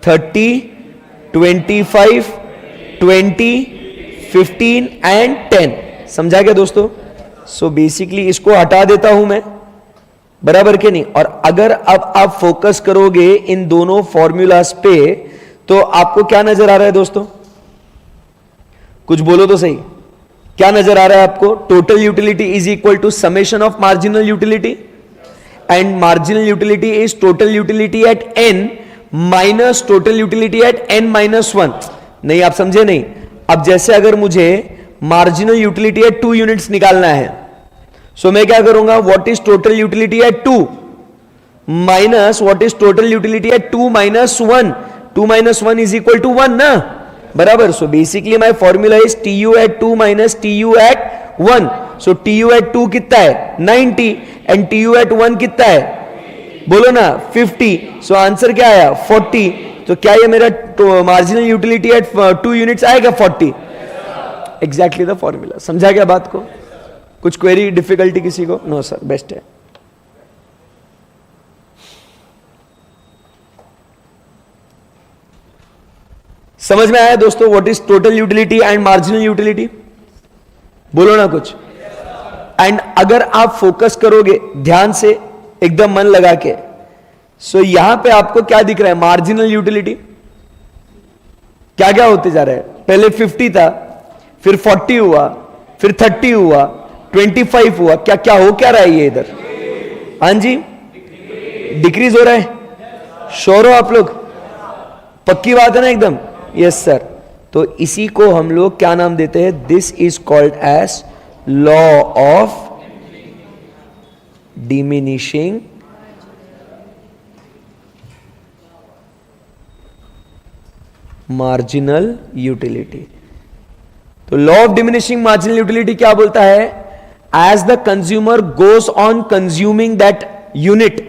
30, 25, 20, 15 एंड 10। समझा क्या दोस्तों? सो बेसिकली इसको हटा देता हूं मैं, बराबर के नहीं? और अगर अब आप फोकस करोगे इन दोनों फॉर्मूलाज पे तो आपको क्या नजर आ रहा है दोस्तों? कुछ बोलो तो सही, क्या नजर आ रहा है आपको? Total utility is equal to summation of marginal utility, and marginal utility is total utility at n minus total utility at n-1। नहीं, आप समझे नहीं? अब जैसे अगर मुझे मार्जिनल यूटिलिटी एट 2 यूनिट्स निकालना है, सो मैं क्या करूंगा, what is total utility at 2 minus what is total utility at 2 minus 1। 2 minus 1 is equal to 1 ना, बराबर? So basically my formula is TU at 2 minus TU at 1। So TU at 2 कितना है, 90, and TU at 1 कितना है, बोलो ना, 50। So answer क्या आया, 40। तो क्या ये मेरा मार्जिनल यूटिलिटी एट 2 यूनिट्स आएगा, 40? Exactly the formula. समझा क्या बात को? कुछ क्वेरी, डिफिकल्टी किसी को? नो सर, बेस्ट है। समझ में आया दोस्तों what is total utility and marginal utility? बोलो ना कुछ। एंड अगर आप फोकस करोगे ध्यान से, एकदम मन लगा के, सो यहां पे आपको क्या दिख रहा है, मार्जिनल यूटिलिटी क्या क्या होते जा रहा है? पहले 50 था, फिर 40 हुआ, फिर 30 हुआ, 25 हुआ। क्या क्या हो क्या रहा है ये इधर? हाँ जी, डिक्रीज हो रहा है। श्योर हो आप लोग? पक्की बात है ना एकदम? Yes sir. तो इसी को हम लोग क्या नाम देते हैं? This is called as law of diminishing marginal utility. तो law of diminishing marginal utility क्या बोलता है? As the consumer goes on consuming that unit,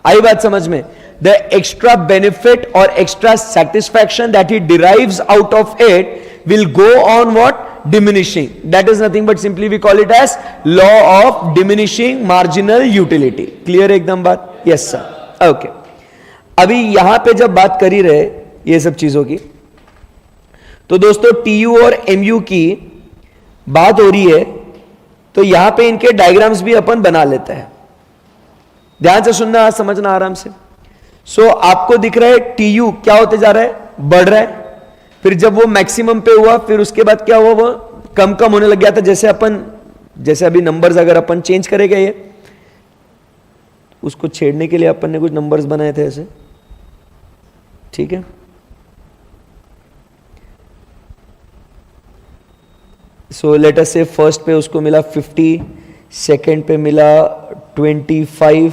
आई बात समझ में, द एक्स्ट्रा बेनिफिट और extra satisfaction that he derives out of it will go on what? Diminishing. That is nothing but simply we call it as law of diminishing marginal utility. Clear एकदम बात? Yes sir. Okay. अभी यहां पे जब बात कर ही रहे ये सब चीजों की, तो दोस्तों TU और MU की बात हो रही है, तो यहां पे इनके डायग्राम्स भी अपन बना लेते हैं। ध्यान से सुनना, समझना आराम से। सो आपको दिख रहा है TU क्या होते जा रहा है? बढ़ रहा है। फिर जब वो मैक्सिमम पे हुआ, फिर उसके बाद क्या हुआ? वो कम कम होने लग गया था। जैसे अभी नंबर्स अगर अपन चेंज करेंगे, ये उसको छेड़ने के लिए अपन ने कुछ नंबर्स बनाए थे ऐसे, ठीक है। सो लेट अस से फर्स्ट पे उसको मिला 50, सेकंड पे मिला 25,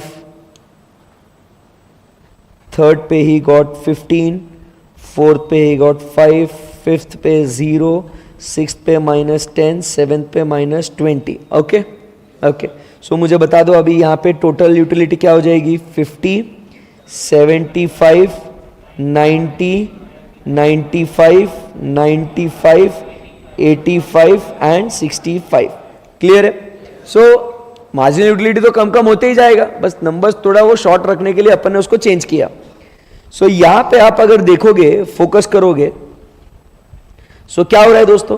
थर्ड पे ही गॉट 15, फोर्थ पे ही गॉट 5, फिफ्थ पे 0, सिक्स पे -10, सेवेंथ पे -20। Okay okay. सो मुझे बता दो अभी यहाँ पे टोटल यूटिलिटी क्या हो जाएगी? 50, 75, 90, 95, 95, 85 एंड 65। क्लियर है? सो मार्जिनल यूटिलिटी तो कम कम होते ही जाएगा, बस नंबर्स थोड़ा वो शॉर्ट रखने के लिए अपन ने उसको चेंज किया। सो यहां पे आप अगर देखोगे, फोकस करोगे, सो क्या हो रहा है दोस्तों?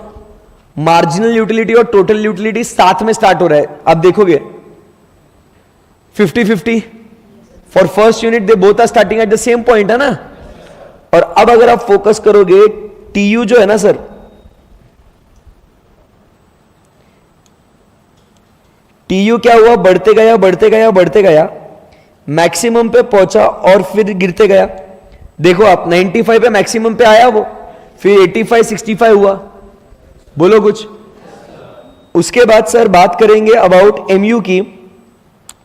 मार्जिनल यूटिलिटी और टोटल यूटिलिटी साथ में स्टार्ट हो रहा है। आप देखोगे 50-50 for first unit, they both are starting at the same point, है ना। और अब अगर आप फोकस करोगे, TU जो है ना सर, TU क्या हुआ? बढ़ते गया बढ़ते गया बढ़ते गया, मैक्सिमम पे पहुंचा और फिर गिरते गया। देखो आप 95 पे मैक्सिमम पे आया वो, फिर 85, 65 हुआ। बोलो कुछ। उसके बाद सर बात करेंगे अबाउट MU की,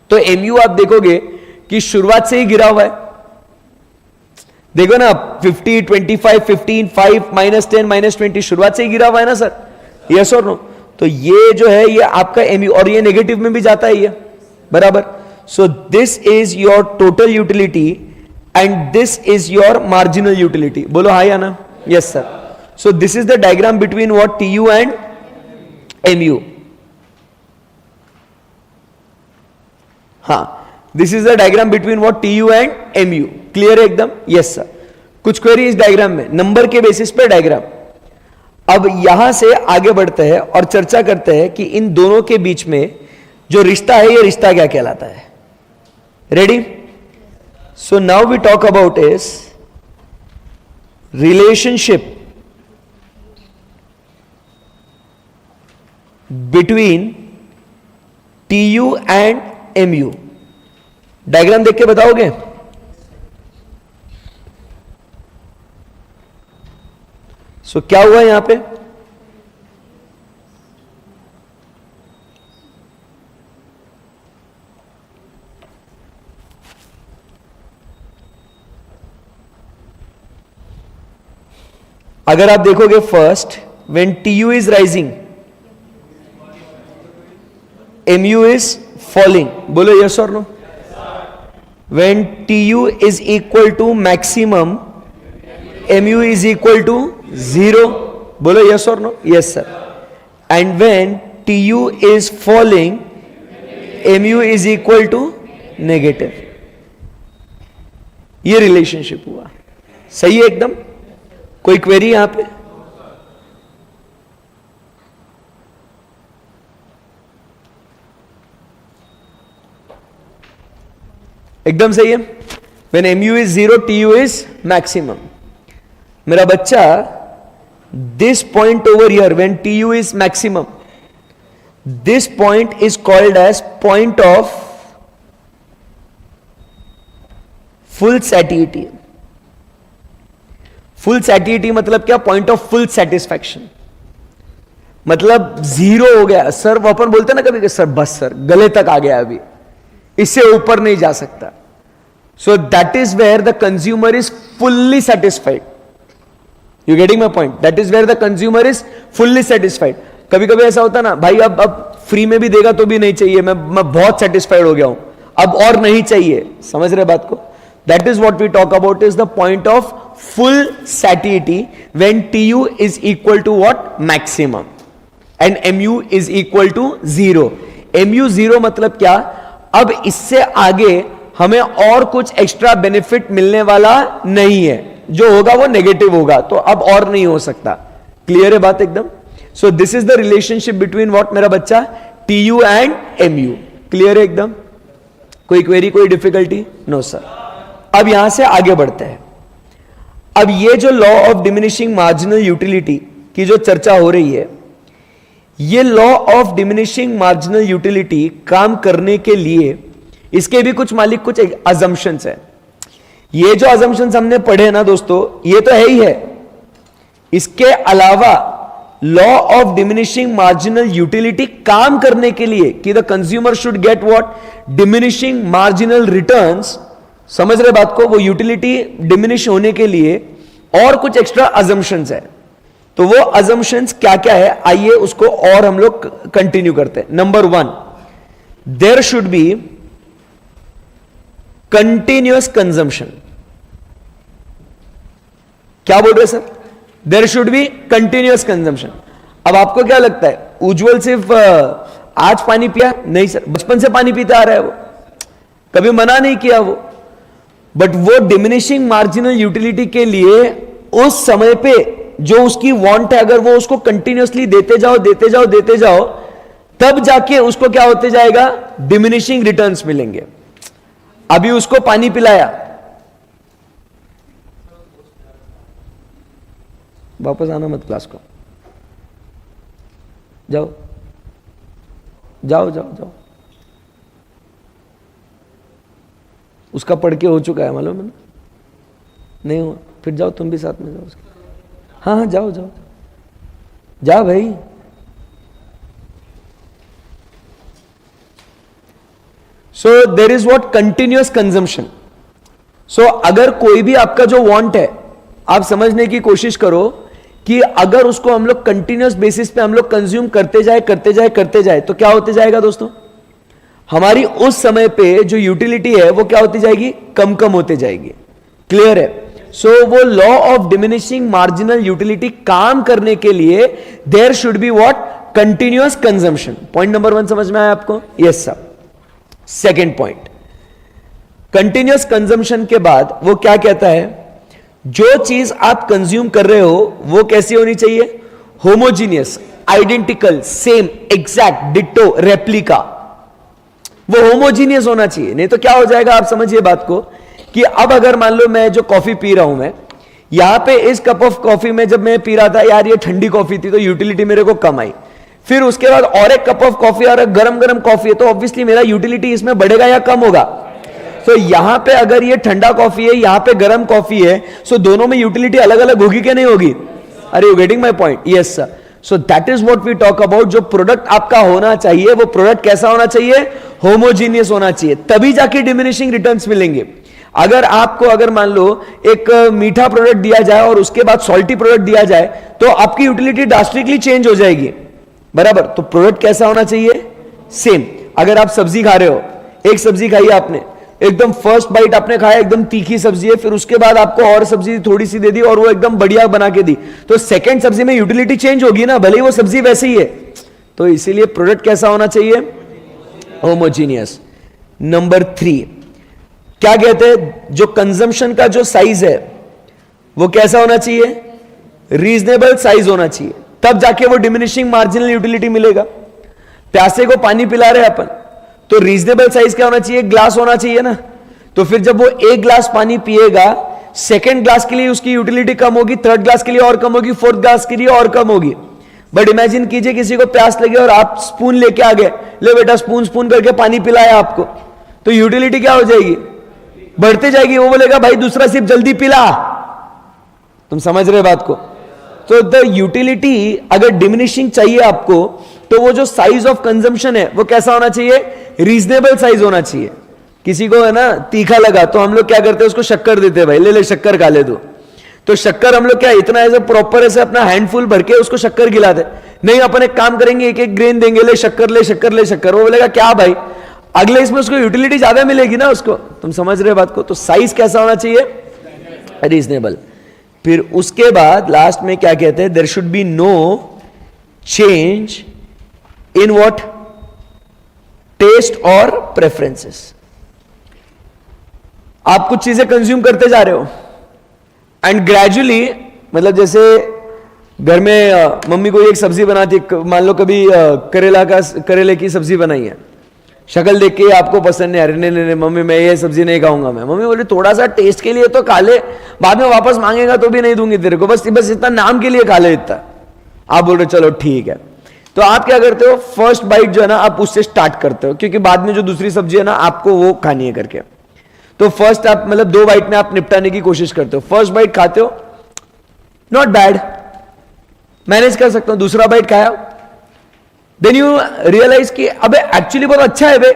तो MU आप देखोगे कि शुरुआत से ही गिरा हुआ है। देखो ना, 50, 25, 15, 5, -10, -20, शुरुआत से ही गिरा हुआ है ना सर, यस और नो। तो ये जो है ये आपका MU, और ये नेगेटिव में भी जाता है ये, बराबर। So this is your total utility and this is your marginal utility. बोलो हाँ या ना? Yes sir. So this is the diagram between what? TU and MU. हाँ, this is the diagram between what? TU and MU. Clear है एकदम? Yes sir. कुछ query इस diagram में, नंबर के बेसिस पे डायग्राम। अब यहां से आगे बढ़ते हैं और चर्चा करते हैं कि इन दोनों के बीच में जो रिश्ता है, ये रिश्ता क्या कहलाता है। Ready? So now we talk about is relationship between TU and MU. Diagram देख के बताओगे? सो क्या हुआ यहां पे? अगर आप देखोगे first, when TU is rising, MU is falling. बोलो यस और no. When TU is equal to maximum, MU is equal to 0। बोलो यस और no. Yes sir. And when TU is falling, MU is equal to negative. ये relationship हुआ। सही है एकदम? कोई क्वेरी यहां पे? एकदम सही है। When MU is 0, TU is maximum. मेरा बच्चा, this point over here, when TU is maximum, this point is called as point of full satiety. Full satisfaction मतलब क्या? पॉइंट ऑफ फुल सेटिस्फैक्शन, मतलब जीरो हो गया सर। वो अपन बोलते ना कभी कि सर बस सर गले तक आ गया, अभी इससे ऊपर नहीं जा सकता। So that is where the consumer is fully satisfied. You getting my point? That is where the consumer is fully satisfied. कभी कभी ऐसा होता ना भाई, अब फ्री में भी देगा तो भी नहीं चाहिए, मैं बहुत सेटिस्फाइड हो गया हूं, अब और नहीं चाहिए। समझ रहे बात को? That is what we talk about is the point of full satisfaction when TU is equal to what? Maximum, and MU is equal to 0। MU 0 मतलब क्या? अब इससे आगे हमें और कुछ एक्स्ट्रा बेनिफिट मिलने वाला नहीं है, जो होगा वो नेगेटिव होगा, तो अब और नहीं हो सकता। क्लियर है बात एकदम? सो this is the relationship between what मेरा बच्चा? TU and MU। क्लियर है एकदम? कोई क्वेरी, कोई डिफिकल्टी? No sir. अब यहां से आगे बढ़ते हैं। अब ये जो law of diminishing marginal utility की जो चर्चा हो रही है, ये law of diminishing marginal utility काम करने के लिए इसके भी कुछ मालिक कुछ अजम्पशंस है। ये जो अजम्पशंस हमने पढ़े ना दोस्तों, ये तो है ही है। इसके अलावा law of diminishing marginal utility काम करने के लिए कि the consumer should get what? Diminishing marginal returns. समझ रहे बात को? वो यूटिलिटी डिमिनिश होने के लिए और कुछ एक्स्ट्रा अजम्पशंस है। तो वो अजम्पशंस क्या क्या है, आइए उसको और हम लोग कंटिन्यू करते हैं। Number 1, there should be continuous consumption. क्या बोल रहे sir? There should be continuous consumption. अब आपको क्या लगता है, उज्जवल सिर्फ आज पानी पिया? नहीं सर, बचपन से पानी पीता आ रहा है, वो कभी मना नहीं किया वो। बट वो डिमिनिशिंग मार्जिनल यूटिलिटी के लिए उस समय पे जो उसकी वांट है, अगर वो उसको कंटिन्यूअसली देते जाओ देते जाओ देते जाओ, तब जाके उसको क्या होते जाएगा? डिमिनिशिंग रिटर्न्स मिलेंगे। अभी उसको पानी पिलाया, वापस आना मत क्लास को, जाओ जाओ जाओ जाओ। उसका पढ़ के हो चुका है, मालूम है ना? नहीं हुआ? फिर जाओ तुम भी साथ में जाओ उसके। हाँ हाँ जाओ जाओ जा भाई। So there is what? Continuous consumption. So अगर कोई भी आपका जो वांट है, आप समझने की कोशिश करो कि अगर उसको हम लोग कंटिन्यूअस बेसिस पे हम लोग कंज्यूम करते जाए करते जाए करते जाए, तो क्या होते जाएगा दोस्तों? हमारी उस समय पे जो यूटिलिटी है वो क्या होती जाएगी? कम कम होते जाएगी। क्लियर है? सो वो law of diminishing marginal utility काम करने के लिए there should be what? Continuous consumption. Point number 1 समझ में आया आपको? Yes sir. Second point, continuous consumption के बाद वो क्या कहता है? जो चीज आप कंज्यूम कर रहे हो वो कैसी होनी चाहिए? Homogeneous, identical, same, exact, ditto, replica. वो होमोजीनियस होना चाहिए, नहीं तो क्या हो जाएगा? आप समझिए बात को कि अब अगर मान लो मैं जो कॉफी पी रहा हूं, मैं यहां पे इस कप ऑफ कॉफी में जब मैं पी रहा था, यार ये ठंडी कॉफी थी तो यूटिलिटी मेरे को कम आई। फिर उसके बाद और एक कप ऑफ कॉफी और एक गरम गरम कॉफी है, तो ऑब्वियसली मेरा यूटिलिटी इसमें बढ़ेगा या कम होगा? तो यहां पे अगर ये ठंडा कॉफी है, यहां पे गरम कॉफी है, सो दोनों में यूटिलिटी अलग अलग होगी कि नहीं होगी? Are you getting my point? Yes sir. So that is what we talk about. जो प्रोडक्ट आपका होना चाहिए वो प्रोडक्ट कैसा होना चाहिए? होमोजीनियस होना चाहिए, तभी जाके डिमिनिशिंग रिटर्न्स मिलेंगे। अगर आपको अगर मान लो एक मीठा प्रोडक्ट दिया जाए और उसके बाद सॉल्टी प्रोडक्ट दिया जाए, तो आपकी यूटिलिटी ड्रास्टिकली चेंज हो जाएगी, बराबर? तो प्रोडक्ट कैसा होना चाहिए? सेम। अगर आप सब्जी खा रहे हो, एक सब्जी खाई आपने, एकदम फर्स्ट बाइट आपने खाया, एकदम तीखी सब्जी है, फिर उसके बाद आपको और सब्जी थोड़ी सी दे दी और वो एकदम बढ़िया बना के दी, तो सेकंड सब्जी में यूटिलिटी चेंज होगी ना, भले ही वो सब्जी वैसी ही है। तो इसीलिए प्रोडक्ट कैसा होना चाहिए? होमोजीनियस। नंबर 3 क्या कहते हैं? जो कंजम्पशन का जो साइज है वो कैसा होना चाहिए? रीजनेबल साइज होना चाहिए, तब जाके वो डिमिनिशिंग मार्जिनल यूटिलिटी मिलेगा। प्यासे को पानी पिला रहे अपन, तो रीजनेबल साइज क्या होना चाहिए? ग्लास होना चाहिए ना। तो फिर जब वो एक ग्लास पानी पिएगा, सेकंड ग्लास के लिए उसकी यूटिलिटी कम होगी, थर्ड ग्लास के लिए और कम होगी, फोर्थ ग्लास के लिए और कम होगी। बट इमेजिन कीजिए किसी को प्यास लगी और आप स्पून लेके आ गए, ले बेटा स्पून स्पून करके पानी पिलाया आपको, तो यूटिलिटी क्या हो जाएगी? बढ़ते जाएगी। वो बोलेगा भाई दूसरा सिर्फ जल्दी पिला, तुम समझ रहे बात को? तो द यूटिलिटी अगर डिमिनिशिंग चाहिए आपको, तो वो जो साइज ऑफ कंजम्पशन है वो कैसा होना चाहिए? रीजनेबल साइज होना चाहिए। किसी को है ना तीखा लगा तो हम लोग क्या करते हैं, उसको शक्कर देते हैं, भाई ले ले शक्कर खा ले दो। तो शक्कर हम लोग क्या इतना ऐसे प्रॉपर ऐसे अपना हैंडफुल भर के उसको शक्कर खिलाते नहीं। अपन एक काम करेंगे, एक एक ग्रेन देंगे, ले शक्कर ले शक्कर ले शक्कर। वो बोलेगा क्या भाई, अगले इसमें उसको यूटिलिटी ज्यादा मिलेगी ना उसको। तुम समझ रहे बात को? तो साइज कैसा होना चाहिए? रीजनेबल। फिर उसके बाद लास्ट में क्या कहते हैं? There should be no change in what? Taste और प्रेफरेंसेस। आप कुछ चीजें कंज्यूम करते जा रहे हो एंड ग्रेजुअली, मतलब जैसे घर में मम्मी कोई एक सब्जी बनाती, मान लो कभी करेले की सब्जी बनाई है, शक्ल देख के आपको पसंद नहीं आ रही, नहीं मम्मी मैं ये सब्जी नहीं खाऊंगा मैं। मम्मी बोली थोड़ा सा टेस्ट के लिए तो खा ले, बाद में वापस मांगेगा तो भी नहीं दूंगी तेरे को, बस इतना नाम के लिए खा ले इतना। आप बोल रहे चलो ठीक है। तो आप क्या करते हो? फर्स्ट बाइट जो है ना आप उससे स्टार्ट करते हो, क्योंकि बाद में जो दूसरी सब्जी है ना आपको वो खानी है करके। तो फर्स्ट आप मतलब 2 बाइट में आप निपटाने की कोशिश करते हो। फर्स्ट बाइट खाते हो, नॉट बैड, मैनेज कर सकता हूं। दूसरा बाइट खाया, देन यू रियलाइज कि अबे एक्चुअली बहुत अच्छा है बे,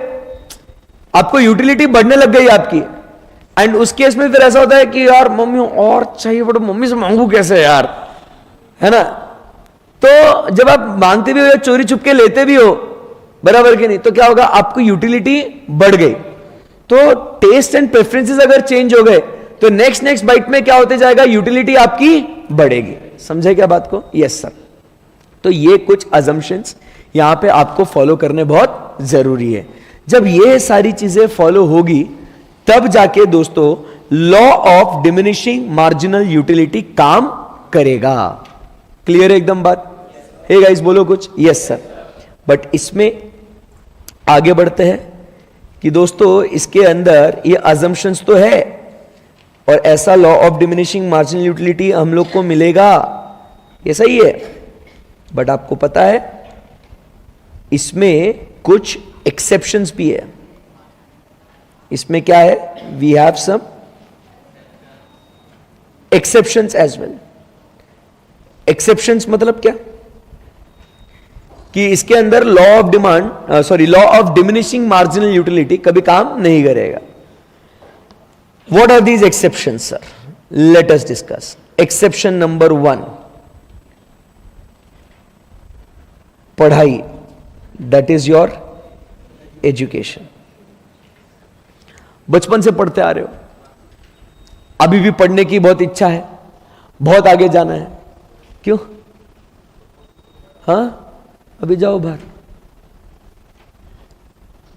आपको यूटिलिटी बढ़ने लग गई आपकी। एंड उस केस में फिर ऐसा होता है कि यार मम्मी और चाहिए, बट मम्मी से मांगू कैसे यार, है ना? तो जब आप मांगते भी हो, चोरी छुप के लेते भी हो, बराबर के नहीं, तो क्या होगा? आपको यूटिलिटी बढ़ गई। तो टेस्ट एंड प्रेफरेंसेस अगर चेंज हो गए तो नेक्स्ट बाइट में क्या होते जाएगा? यूटिलिटी आपकी बढ़ेगी। समझे क्या बात को? Yes sir. तो ये कुछ अजम्पशंस यहां पे आपको फॉलो करने बहुत जरूरी है। जब ये सारी चीजें फॉलो होगी तब जाके दोस्तों law of diminishing marginal utility काम करेगा। क्लियर है एकदम बात? हे गाइस बोलो कुछ। Yes sir. बट इसमें आगे बढ़ते हैं कि दोस्तों इसके अंदर ये अजम्पशंस तो है, और ऐसा law of diminishing marginal utility हम लोग को मिलेगा, ये सही है। बट आपको पता है इसमें कुछ एक्सेप्शंस भी है। इसमें क्या है? We have some exceptions as well. Exceptions मतलब क्या? कि इसके अंदर law of diminishing marginal utility कभी काम नहीं करेगा। What are these exceptions sir? Let us discuss. Exception number 1, पढ़ाई, दैट इज योर एजुकेशन। बचपन से पढ़ते आ रहे हो, अभी भी पढ़ने की बहुत इच्छा है, बहुत आगे जाना है, क्यों? हां, अभी जाओ बाहर,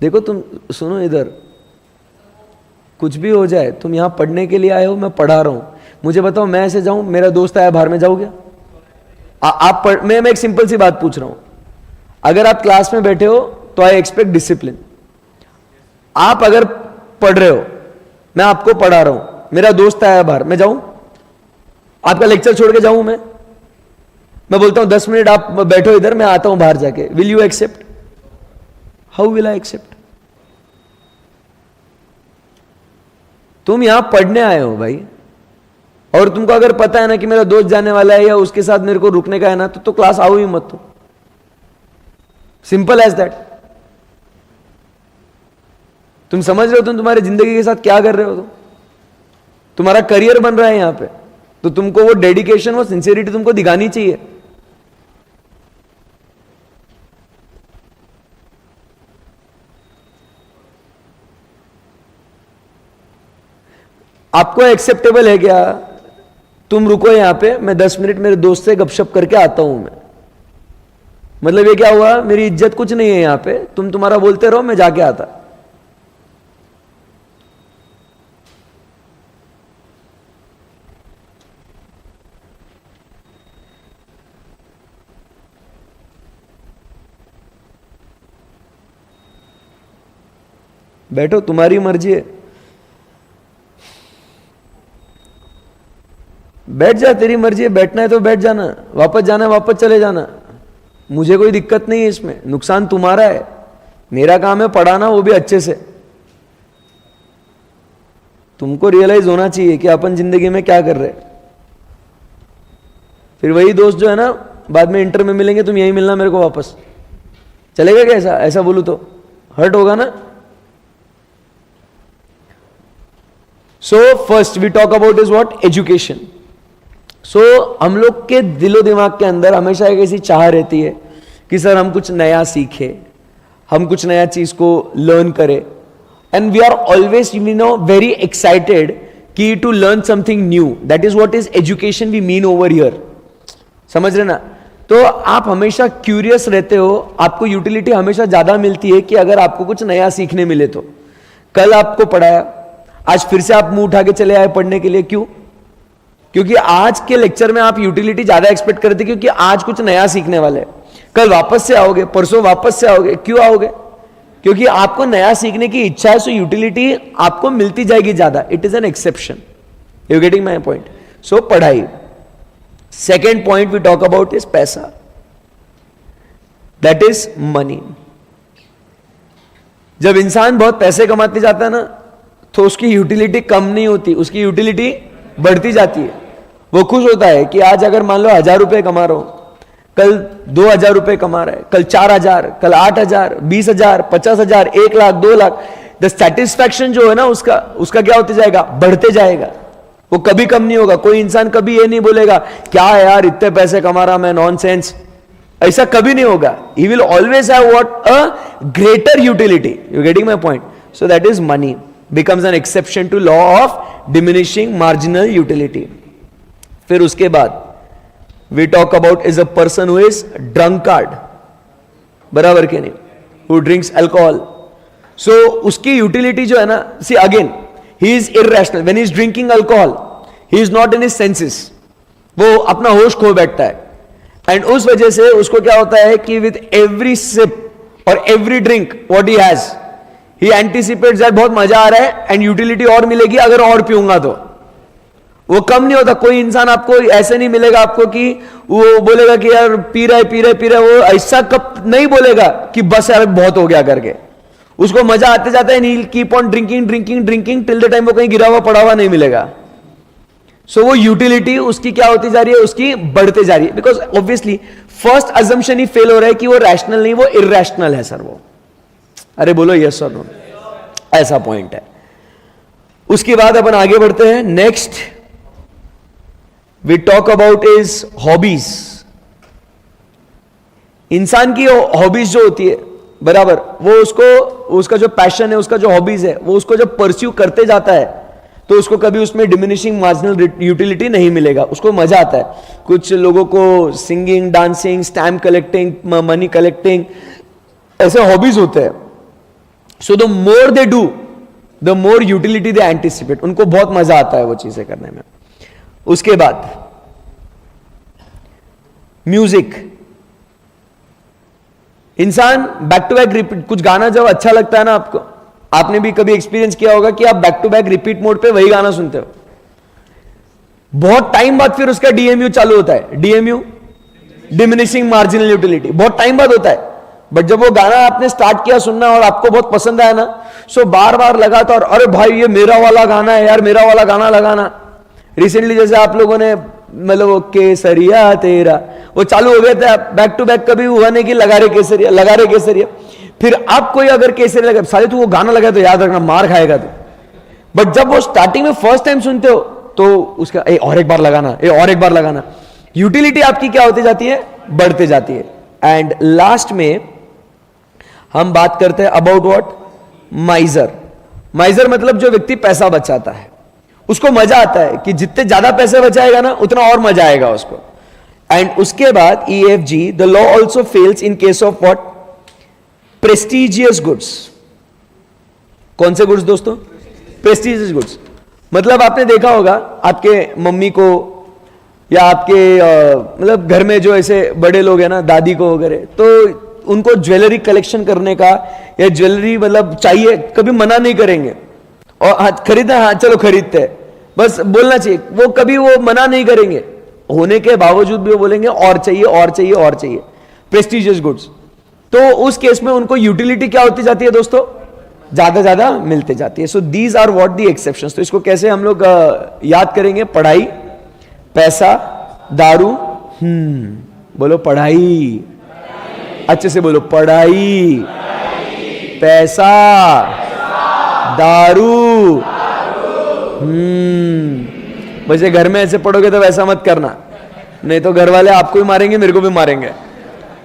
देखो तुम, सुनो इधर, कुछ भी हो जाए तुम यहां पढ़ने के लिए आए हो, मैं पढ़ा रहा हूं। मुझे बताओ मैं ऐसे जाऊं, मेरा दोस्त आया बाहर में, जाओगे? मैं एक सिंपल सी बात पूछ रहा हूं। अगर आप क्लास में बैठे हो तो आई एक्सपेक्ट डिसिप्लिन। आप अगर पढ़ रहे हो, मैं आपको पढ़ा रहा हूं, मेरा दोस्त आया बाहर, मैं जाऊं? आपका लेक्चर छोड़ के जाऊं मैं बोलता हूं 10 मिनट आप बैठो इधर, मैं आता हूं बाहर जाके, will you accept? How will I accept? तुम यहां पढ़ने आए हो भाई, और तुमको अगर पता है ना कि मेरा दोस्त जाने वाला है या उसके साथ मेरे को रुकने का है ना, तो क्लास आओ ही मत। तो सिंपल एज दैट। तुम समझ रहे हो तुम तुम्हारी जिंदगी के साथ क्या कर रहे हो? तुम्हारा करियर बन रहा है यहां पे, तो तुमको वो डेडिकेशन, वो सिंसियरिटी तुमको दिखानी चाहिए। आपको एक्सेप्टेबल है क्या? तुम रुको यहां पे, मैं 10 मिनट मेरे दोस्त से गपशप करके आता हूं मैं। मतलब ये क्या हुआ? मेरी इज्जत कुछ नहीं है यहां पे, तुम तुम्हारा बोलते रहो, मैं जाके आता। बैठो, तुम्हारी मर्जी है, बैठ जा, तेरी मर्जी है, बैठना है तो बैठ जाना, वापस जाना है वापस चले जाना, मुझे कोई दिक्कत नहीं है इसमें। नुकसान तुम्हारा है, मेरा काम है पढ़ाना, वो भी अच्छे से। तुमको रियलाइज होना चाहिए कि अपन जिंदगी में क्या कर रहे हैं। फिर वही दोस्त जो है ना बाद में इंटर में मिलेंगे, तुम यहीं मिलना मेरे को वापस, चलेगा क्या? ऐसा ऐसा बोलूं तो हर्ट होगा ना. So first we talk about is what? Education. सो हम लोग के दिलो दिमाग के अंदर हमेशा एक ऐसी चाह रहती है कि सर हम कुछ नया सीखें, हम कुछ नया चीज को लर्न करें, and we are always very excited कि to learn something new. That is what is education we mean over here. समझ रहे ना? तो आप हमेशा क्यूरियस रहते हो, आपको यूटिलिटी हमेशा ज्यादा मिलती है कि अगर आपको कुछ नया सीखने मिले तो. कल आपको पढ़ाया, आज फिर से आप मुंह उठा के चले आए पढ़ने के लिए. क्यों? क्योंकि आज के लेक्चर में आप यूटिलिटी ज्यादा एक्सपेक्ट करते, क्योंकि आज कुछ नया सीखने वाले हैं. कल वापस से आओगे, परसों वापस से आओगे. क्यों आओगे? क्योंकि आपको नया सीखने की इच्छा है. सो यूटिलिटी आपको मिलती जाएगी ज्यादा. It is an exception. You getting my point? So पढ़ाई. Second point we talk about is पैसा. That is money. जब इंसान बहुत पैसे कमाते जाता है ना, तो उसकी यूटिलिटी कम नहीं होती, उसकी यूटिलिटी बढ़ती जाती है. वो खुश होता है कि आज अगर मान लो 1000 रुपए कमा रहा हूं, कल 2000 रुपए कमा रहा है, कल 4000, कल 8000, 20000, 50000, 1 लाख, 2 लाख. द सेटिस्फैक्शन जो है ना उसका क्या होते जाएगा? बढ़ते जाएगा. वो कभी कम नहीं होगा. कोई इंसान कभी ये नहीं बोलेगा क्या है यार इतने पैसे कमा रहा मैं, नॉनसेंस. ऐसा कभी नहीं होगा. He will always have what? A greater utility. You getting my point? So that is money becomes an exception to law of diminishing marginal utility. फिर उसके बाद we talk about is a person who is drunkard. बराबर के नहीं? Who drinks alcohol. So उसकी utility जो है ना, see again he is irrational when he is drinking alcohol. He is not in his senses. वो अपना होश खो बैठता है. एंड उस वजह से उसको क्या होता है कि with every sip और every drink what he has, he anticipates that बहुत मजा आ रहा है एंड यूटिलिटी और मिलेगी अगर और पीऊंगा तो. वो कम नहीं होता. कोई इंसान आपको ऐसे नहीं मिलेगा आपको कि वो बोलेगा कि यार पी रहा है. वो ऐसा कब नहीं बोलेगा कि बस यार बहुत हो गया करके. उसको मजा आते जाता है. नील keep on drinking till the time वो कहीं गिरा हुआ नहीं मिलेगा. सो वो यूटिलिटी उसकी क्या होती जा रही है? उसकी बढ़ते जा रही है. Because obviously first assumption he fail हो रहा है कि वो रैशनल नहीं, वो इरैशनल है. सर वो, अरे बोलो यस और नो. ऐसा पॉइंट है. उसके बाद अपन आगे बढ़ते हैं. Next we talk about is hobbies. इंसान की हॉबीज जो होती है, बराबर, वो उसका जो पैशन है, उसका जो हॉबीज है, वो उसको जब परस्यू करते जाता है तो उसको कभी उसमें डिमिनिशिंग मार्जिनल यूटिलिटी नहीं मिलेगा. उसको मजा आता है. कुछ लोगों को singing, dancing, stamp collecting, money collecting, ऐसे हॉबीज होते हैं. So the more they do, the more utility they anticipate. उनको बहुत मजा आता है वो चीजें करने में. उसके बाद म्यूजिक. इंसान बैक टू बैक रिपीट, कुछ गाना जब अच्छा लगता है ना आपको, आपने भी कभी एक्सपीरियंस किया होगा कि आप back to back repeat mode पे वही गाना सुनते हो. बहुत टाइम बाद फिर उसका डीएमयू चालू होता है. डीएमयू, डिमिनिशिंग मार्जिनल यूटिलिटी, बहुत टाइम बाद होता है. बट जब वो गाना आपने स्टार्ट किया सुनना और आपको बहुत पसंद आया ना, सो बार बार लगा था और अरे भाई ये मेरा वाला गाना है यार, मेरा वाला गाना लगाना. रिसेंटली जैसे आप लोगों ने मतलब वो केसरिया तेरा वो चालू हो गया था. बैक टू बैक कभी हुआ नहीं कि लगा रहे केसरिया. फिर आप कोई अगर केसरिया लगा, साले तू वो गाना लगा तो याद रखना मार खाएगा तू. बट जब वो स्टार्टिंग में फर्स्ट टाइम सुनते हो तो उसका और एक बार लगाना, यूटिलिटी आपकी क्या होती जाती है? बढ़ते जाती है. एंड लास्ट में हम बात करते हैं अबाउट व्हाट? माइजर. माइजर मतलब जो व्यक्ति पैसा बचाता है, उसको मजा आता है कि जितने ज्यादा पैसे बचाएगा ना उतना और मजा आएगा उसको. एंड उसके बाद EFG, the law also fails in case of what? Prestigious goods. कौन से गुड्स दोस्तों? Prestigious goods. मतलब आपने देखा होगा आपके मम्मी को या आपके मतलब घर में जो ऐसे बड़े लोग हैं ना, दादी को वगैरह, तो उनको ज्वेलरी कलेक्शन करने का या ज्वेलरी मतलब चाहिए, कभी मना नहीं करेंगे. और खरीदना, हाँ चलो खरीदते हैं, बस बोलना चाहिए. वो कभी वो मना नहीं करेंगे. होने के बावजूद भी वो बोलेंगे और चाहिए. Prestigious goods. तो उस केस में उनको यूटिलिटी क्या होती जाती है दोस्तों? ज्यादा मिलते जाती है. So these are what the exceptions. तो इसको कैसे हम लोग याद करेंगे? पढ़ाई, पैसा, दारू, बोलो पढ़ाई, अच्छे से बोलो पढ़ाई, पैसा, दारू। वैसे घर में ऐसे पढ़ोगे तो वैसा मत करना, नहीं तो घर वाले आपको भी मारेंगे, मेरे को भी मारेंगे।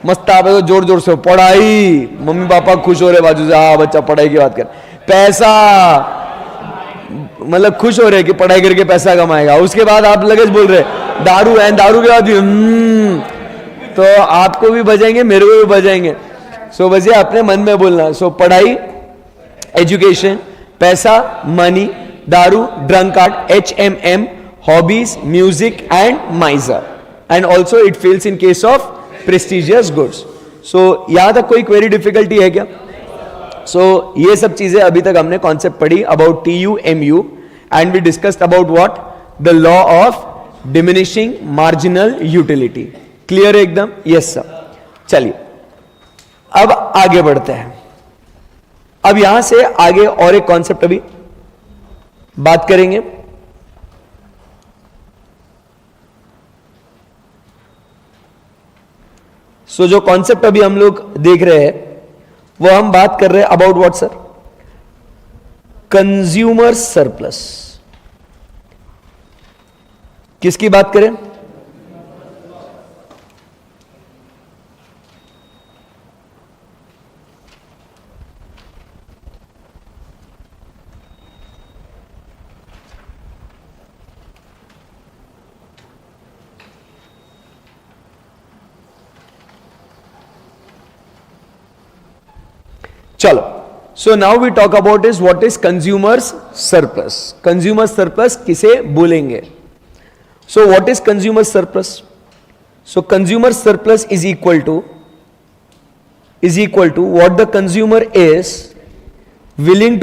मस्त आप तो जोर जोर से पढ़ाई, मम्मी पापा खुश हो रहे बाजू से, हाँ बच्चा पढ़ाई की बात कर। पैसा, मतलब खुश हो रहे कि पढ़ाई करके पैसा कमाएगा। उसके बाद आप लगेज बोल रहे दारू है, दारू के बाद तो आपको भी बजाएंगे, मेरे को भी बजाएंगे। सो बस ये अपने मन में बोलना। सो पढ़ाई, एजुकेशन, पैसा, मनी, दारू, drunkard, HMM, hobbies, music and miser, and also it fails in case of prestigious goods. So यहां तक कोई क्वेरी डिफिकल्टी है क्या? सो ये सब चीजें अभी तक हमने कॉन्सेप्ट पढ़ी about TUMU, and we discussed about what, the law of diminishing marginal utility. Clear है एकदम? Yes sir. चलिए अब आगे बढ़ते हैं। अब यहां से आगे और एक कॉन्सेप्ट अभी बात करेंगे। सो जो कॉन्सेप्ट अभी हम लोग देख रहे हैं वो हम बात कर रहे हैं about what sir? Consumer surplus. किसकी बात करें? चलो, so now we talk about is what is consumer's surplus. Consumer surplus किसे बोलेंगे? So what is consumer surplus? So consumer surplus is equal to what the consumer is willing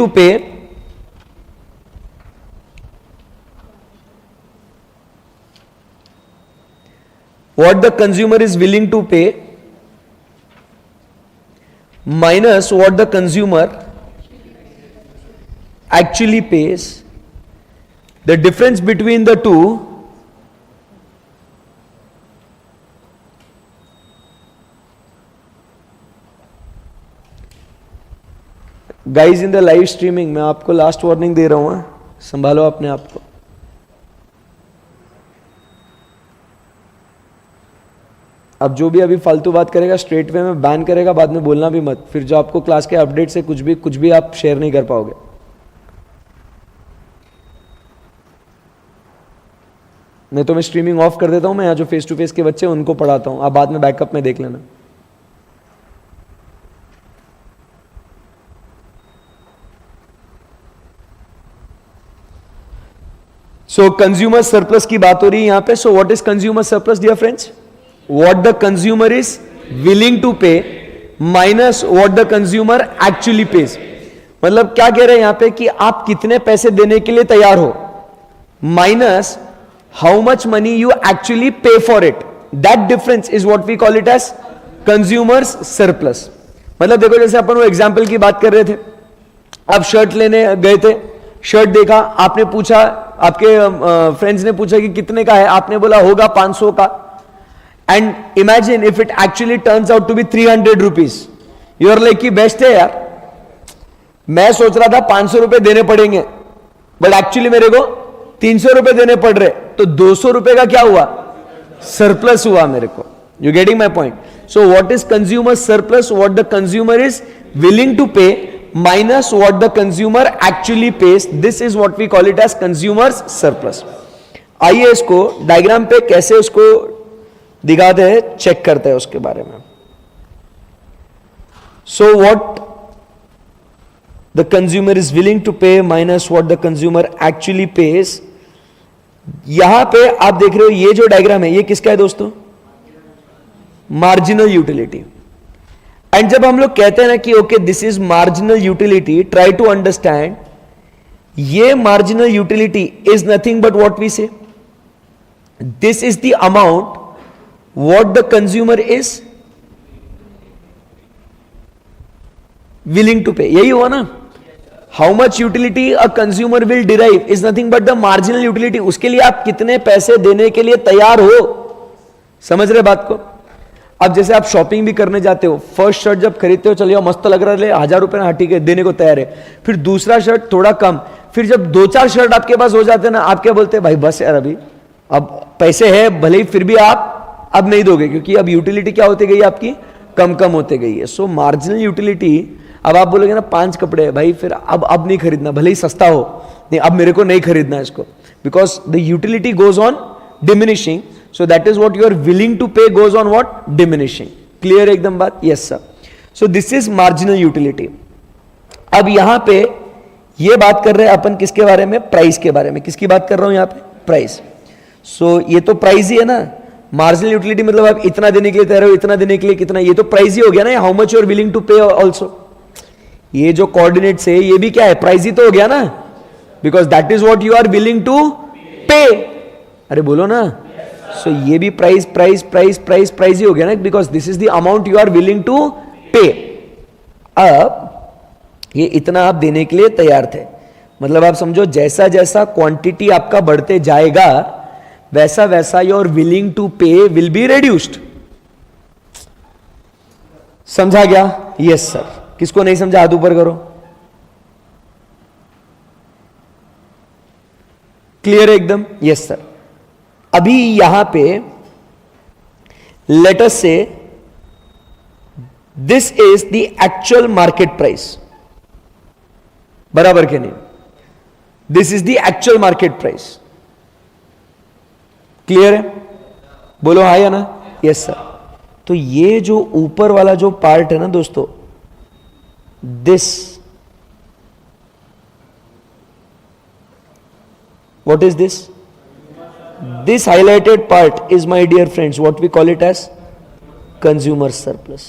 to pay minus what the consumer actually pays. The difference between the two guys in the live streaming, मैं आपको last warning दे रहा हूं, संभालो अपने आप को। अब जो भी अभी फालतू बात करेगा स्ट्रेट वे में बैन करेगा, बाद में बोलना भी मत, फिर जो आपको क्लास के अपडेट से कुछ भी आप शेयर नहीं कर पाओगे। नहीं तो मैं स्ट्रीमिंग ऑफ कर देता हूं, मैं यहाँ जो फेस टू फेस के बच्चे उनको पढ़ाता हूं, आप बाद में बैकअप में देख लेना। सो कंज्यूमर सरप्लस की बात हो रही है यहां पे। So what is consumer surplus dear friends? What the consumer is willing to pay minus what the consumer actually pays. मतलब क्या कह रहे हैं यहां पे कि आप कितने पैसे देने के लिए तैयार हो, minus how much money you actually pay for it. That difference is what we call it as consumer's surplus. मतलब देखो, जैसे अपन वो एग्जांपल की बात कर रहे थे, आप शर्ट लेने गए थे, शर्ट देखा, आपने पूछा, आपके फ्रेंड्स ने पूछा कि कितने का है, आपने बोला होगा 500 का। And imagine if it actually turns out to be 300 rupees. You are like कि बेस्ट है यार, मैं सोच रहा था 500 रुपए देने पड़ेंगे, बट एक्चुअली मेरे को 300 रुपए देने पड़ रहे, तो 200 रुपए का क्या हुआ? सरप्लस हुआ मेरे को। You getting my point? So what is consumer surplus? What the consumer is willing to pay minus what the consumer actually pays. This is what we call it as consumer surplus. आइए इसको diagram पे कैसे उसको दिखाते हैं, check करते हैं उसके बारे में। So what the consumer is willing to pay minus what the consumer actually pays. यहां पे आप देख रहे हो ये जो डायग्राम है ये किसका है दोस्तों? Marginal utility. एंड जब हम लोग कहते हैं ना कि okay this is marginal utility, try to understand, ये marginal utility is nothing but what we say, this is the amount what the consumer is willing to pay. यही हुआ ना? how much utility a consumer will derive is nothing but the marginal utility. उसके लिए आप कितने पैसे देने के लिए तैयार हो, समझ रहे बात को? अब जैसे आप शॉपिंग भी करने जाते हो, फर्स्ट शर्ट जब खरीदते हो, चलिए मस्त लग रहा है, 1000 रुपए ना, ठीक है देने को तैयार है, फिर दूसरा शर्ट थोड़ा कम, फिर जब 2-4 शर्ट आपके पास हो जाते हैं ना, आप क्या बोलते हैं, भाई बस यार अभी, अब पैसे है भले ही, फिर भी आप अब नहीं दोगे, क्योंकि अब यूटिलिटी क्या होती गई आपकी, कम कम होते गई है। सो मार्जिनल यूटिलिटी, अब आप बोलोगे ना 5 कपड़े है भाई, फिर अब नहीं खरीदना, भले ही सस्ता हो, नहीं अब मेरे को नहीं खरीदना इसको, because the utility goes on diminishing, so that is what you are willing to pay goes on what, diminishing. Clear एकदम बात? Yes sir. So this is marginal utility. अब यहां पे ये बात कर रहे हैं अपन किसके बारे में, प्राइस के बारे में। किसकी बात कर रहा हूं यहां पे, प्राइस। सो ये तो प्राइस ही है ना, मार्जिनल यूटिलिटी मतलब आप इतना देने के लिए तैयार हो, इतना देने के लिए कितना, ये तो प्राइस ही हो गया ना, how much you are willing to pay also. ये जो कोऑर्डिनेट्स है ये भी क्या है, प्राइस ही तो हो गया ना, because that is what you are willing to pay. अरे बोलो ना, सो ये भी price price price price price ही हो गया ना, because this is the amount you are willing to pay. अब ये इतना आप देने के लिए तैयार थे, मतलब आप समझो जैसा जैसा क्वांटिटी आपका बढ़ते जाएगा वैसा वैसा योर विलिंग टू पे विल बी रिड्यूस्ड। समझा गया? Yes sir. किसको नहीं समझा हाथ ऊपर करो। क्लियर है एकदम? Yes sir. अभी यहां पे लेट अस से this is the actual market price, बराबर के नहीं? This is the actual market price. Clear है? बोलो हाँ या ना? Yes sir. तो ये जो ऊपर वाला जो पार्ट है ना दोस्तों, this, what is this? This highlighted part is, my dear friends, what we call it as consumer surplus.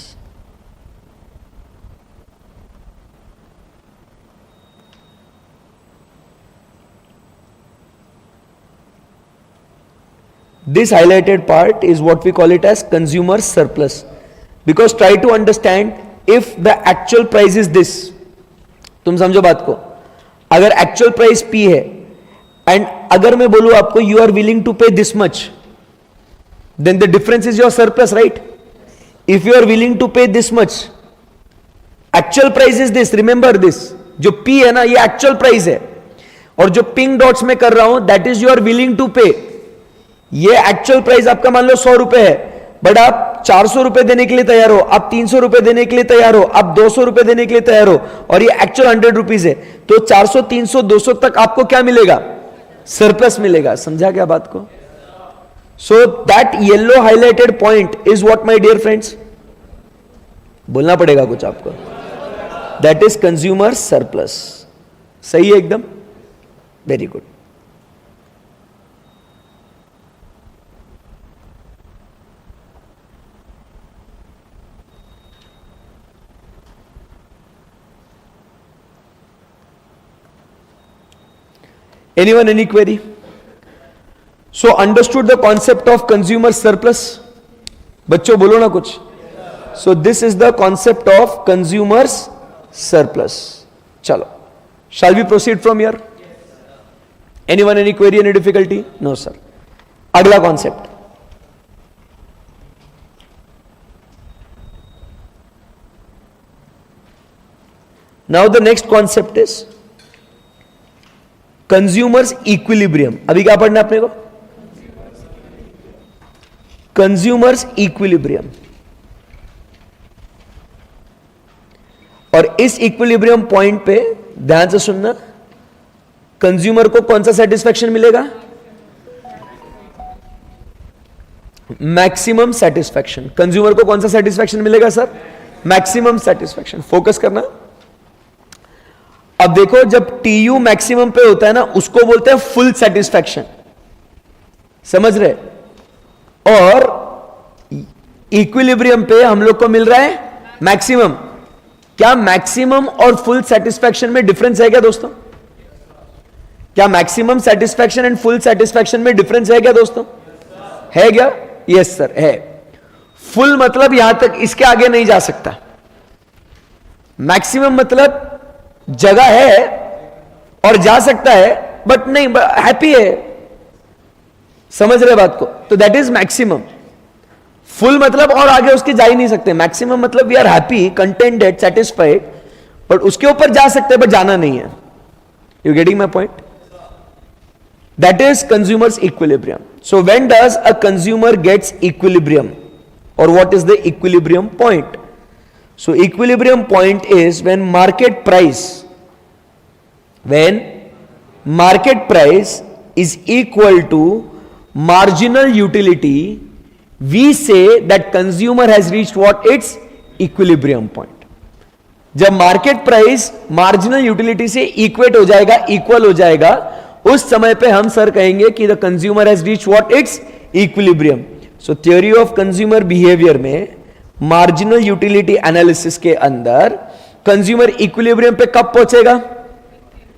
This highlighted part is what we call it as consumer surplus. Because try to understand, if the actual price is this, तुम समझो बात को, अगर actual price P है, and अगर मैं बोलूं आपको you are willing to pay this much, then the difference is your surplus, right? If you are willing to pay this much, actual price is this, remember this, जो P है ना ये actual price है, और जो pink dots में कर रहा हूं that is you are willing to pay. ये एक्चुअल प्राइस आपका मान लो 100 रुपए है, बट आप 400 रुपए देने के लिए तैयार हो, आप 300 रुपए देने के लिए तैयार हो, आप 200 रुपए देने के लिए तैयार हो, और ये एक्चुअल 100 रुपीज है, तो 400 300 200 तक आपको क्या मिलेगा? सरप्लस मिलेगा। समझा क्या बात को? So that yellow highlighted point is what my dear friends, बोलना पड़ेगा कुछ आपको, दैट इज कंज्यूमर सरप्लस। सही है एकदम? Very good. Anyone, any query? So understood the concept of consumer surplus? बच्चों बोलो ना कुछ। So this is the concept of consumers surplus. चलो, shall we proceed from here? Anyone, any query, any difficulty? No sir. अगला concept. Now the next concept is consumers equilibrium. अभी क्या पढ़ना है अपने को? Consumers equilibrium. और इस इक्विलिब्रियम पॉइंट पे ध्यान से सुनना, कंज्यूमर को कौन सा सेटिस्फैक्शन मिलेगा? Maximum satisfaction. कंज्यूमर को कौन सा सेटिस्फैक्शन मिलेगा सर? Maximum satisfaction. फोकस करना। अब देखो, जब टीयू मैक्सिमम पे होता है ना, उसको बोलते हैं फुल सेटिस्फैक्शन। समझ रहे? और इक्विलिब्रियम पे हम लोग को मिल रहा है मैक्सिमम। क्या मैक्सिमम और फुल सेटिस्फैक्शन में डिफरेंस है क्या दोस्तों? क्या maximum satisfaction and full satisfaction में डिफरेंस है क्या दोस्तों? है क्या? यस सर है। फुल मतलब यहां तक, इसके आगे नहीं जा सकता। मैक्सिमम मतलब जगह है और जा सकता है, बट नहीं, हैप्पी है। समझ रहे बात को? तो दैट इज मैक्सिमम। फुल मतलब और आगे उसके जा ही नहीं सकते, मैक्सिमम मतलब we are happy, contented, satisfied, but उसके ऊपर जा सकते हैं बट जाना नहीं है. You getting my point? That is consumer's equilibrium. So when does a consumer gets equilibrium, और what is the equilibrium point? So equilibrium point is when market price is equal to marginal utility, we say that consumer has reached what? Its equilibrium point. जब market price marginal utility से equate हो जाएगा, equal हो जाएगा, उस समय पे हम सर कहेंगे कि the consumer has reached what? Its equilibrium. So theory of consumer behaviour में मार्जिनल यूटिलिटी एनालिसिस के अंदर कंज्यूमर इक्विलिब्रियम पे कब पहुंचेगा?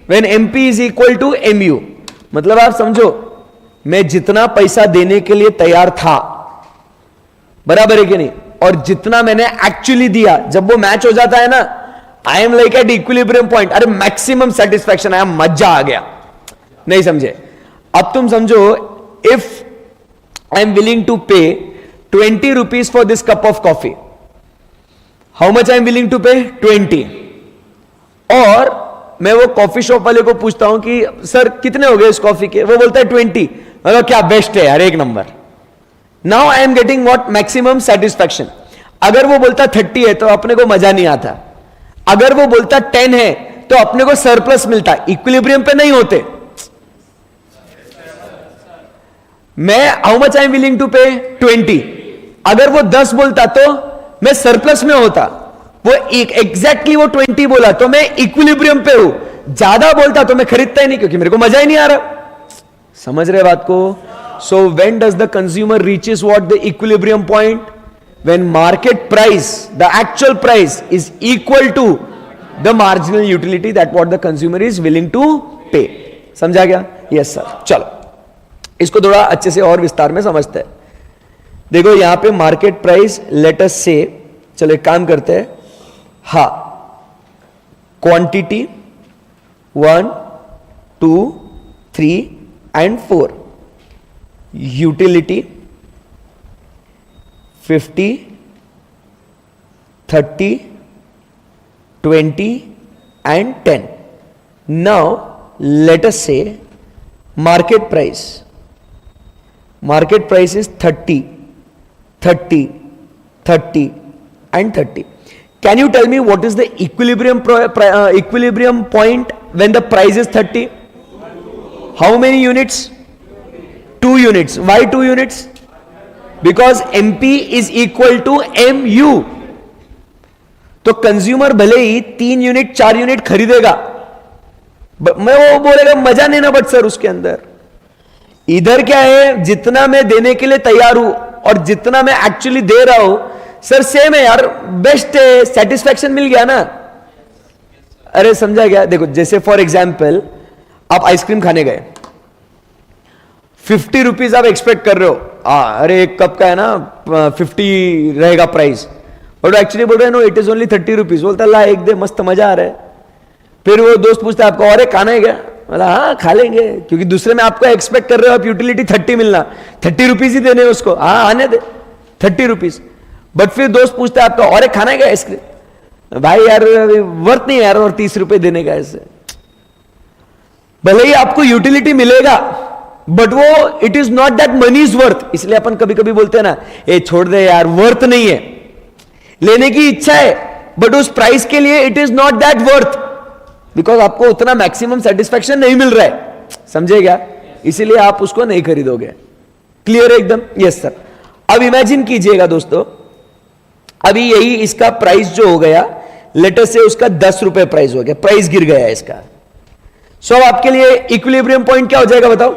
When MP is equal to MU. मतलब आप समझो, मैं जितना पैसा देने के लिए तैयार था, बराबर है कि नहीं, और जितना मैंने एक्चुअली दिया, जब वो मैच हो जाता है ना, I am like at equilibrium point. अरे मैक्सिमम सेटिस्फैक्शन आया, मजा आ गया. नहीं समझे? अब तुम समझो, if I am willing to pay 20 rupees for this cup of coffee, how much I am willing to pay? 20. और मैं वो कॉफी शॉप वाले को पूछता हूं कि सर कितने हो गए इस कॉफी के? वो बोलता है 20. मतलब क्या बेस्ट है यार, एक number. Now I am getting what? Maximum satisfaction. अगर वो बोलता 30 है तो अपने को मजा नहीं आता. अगर वो बोलता 10 है तो अपने को सरप्लस मिलता. इक्विलिब्रियम पे नहीं होते. मैं how much I am willing to pay? 20. अगर वो 10 बोलता तो मैं सरप्लस में होता. वो एग्जैक्टली वो 20 बोला तो मैं इक्विलिब्रियम पे हूं. ज्यादा बोलता तो मैं खरीदता ही नहीं, क्योंकि मेरे को मजा ही नहीं आ रहा. समझ रहे बात को? So when does the consumer reaches what? The equilibrium point. When market price, the actual price is equal to the marginal utility that what the consumer is willing to pay. समझा गया? Yes sir. चलो इसको थोड़ा अच्छे से और विस्तार में समझते हैं. देखो यहां पे मार्केट प्राइस, लेट अस से, चलो एक काम करते हैं. हा, quantity 1, 2, 3 and 4, utility 50, 30, 20 and 10. Now let us से market price is 30, 30, 30 and 30. Can you tell me what is the equilibrium point when the price is 30? How many units? 2 units. Why 2 units? Because MP is equal to MU. तो consumer भले ही 3 unit 4 unit खरीदेगा, मैं वो बोलेगा मजा नहीं ना, but sir उसके अंदर इधर क्या है, जितना मैं देने के लिए तैयार हूं और जितना मैं एक्चुअली दे रहा हूं, सर सेम है यार, बेस्ट है, सेटिस्फैक्शन मिल गया ना. अरे समझा गया? देखो जैसे फॉर एग्जाम्पल आप आइसक्रीम खाने गए, 50 रुपीज आप एक्सपेक्ट कर रहे हो. अरे एक कप का है ना 50 रहेगा प्राइस, बट एक्चुअली बोल रहे हैं no it is only 30 rupees. बोलता ला एक दे, मस्त मजा आ रहा है. फिर वो दोस्त पूछता है आपको, अरे खाना है क्या? बोला हाँ खा लेंगे, क्योंकि दूसरे में आपको एक्सपेक्ट कर रहे हो आप यूटिलिटी 30 मिलना, 30 रुपीज ही देने उसको. हाँ आने दे 30 रुपीज. बट फिर दोस्त पूछता है आपका, और खाना है क्या आइसक्रीम? भाई यार वर्थ नहीं यार और 30 रुपए देने का. ऐसे भले ही आपको यूटिलिटी मिलेगा, बट वो it is not that money is worth. इसलिए अपन कभी कभी बोलते हैं ना, ए छोड़ दे यार, वर्थ नहीं है. लेने की इच्छा है, बट उस प्राइस के लिए it is not that worth, because आपको उतना मैक्सिमम सेटिस्फैक्शन नहीं मिल रहा है. समझेगा? इसीलिए आप उसको नहीं खरीदोगे. क्लियर है एकदम? Yes sir. अब इमेजिन कीजिएगा दोस्तों, अभी यही इसका प्राइस जो हो गया, लेटर से उसका 10 रुपए प्राइस हो गया, प्राइस गिर गया इसका. सो अब आपके लिए इक्विलिब्रियम पॉइंट क्या हो जाएगा बताओ?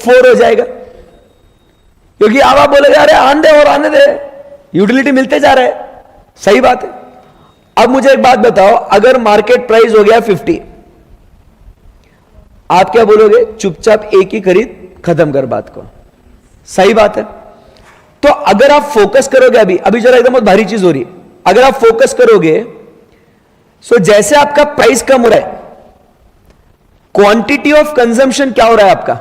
4 हो जाएगा. क्योंकि अब आप बोलेगे अरे आने दे और आने दे, यूटिलिटी मिलते जा रहा है. सही बात है. अब मुझे एक बात बताओ, अगर मार्केट प्राइस हो गया 50, आप क्या बोलोगे? चुपचाप एक ही खरीद, खत्म कर बात को. सही बात है. तो अगर आप फोकस करोगे, अभी जरा एकदम बहुत भारी चीज हो रही है, अगर आप फोकस करोगे, सो जैसे आपका प्राइस कम हो रहा है, क्वांटिटी ऑफ कंजम्पशन क्या हो रहा है आपका?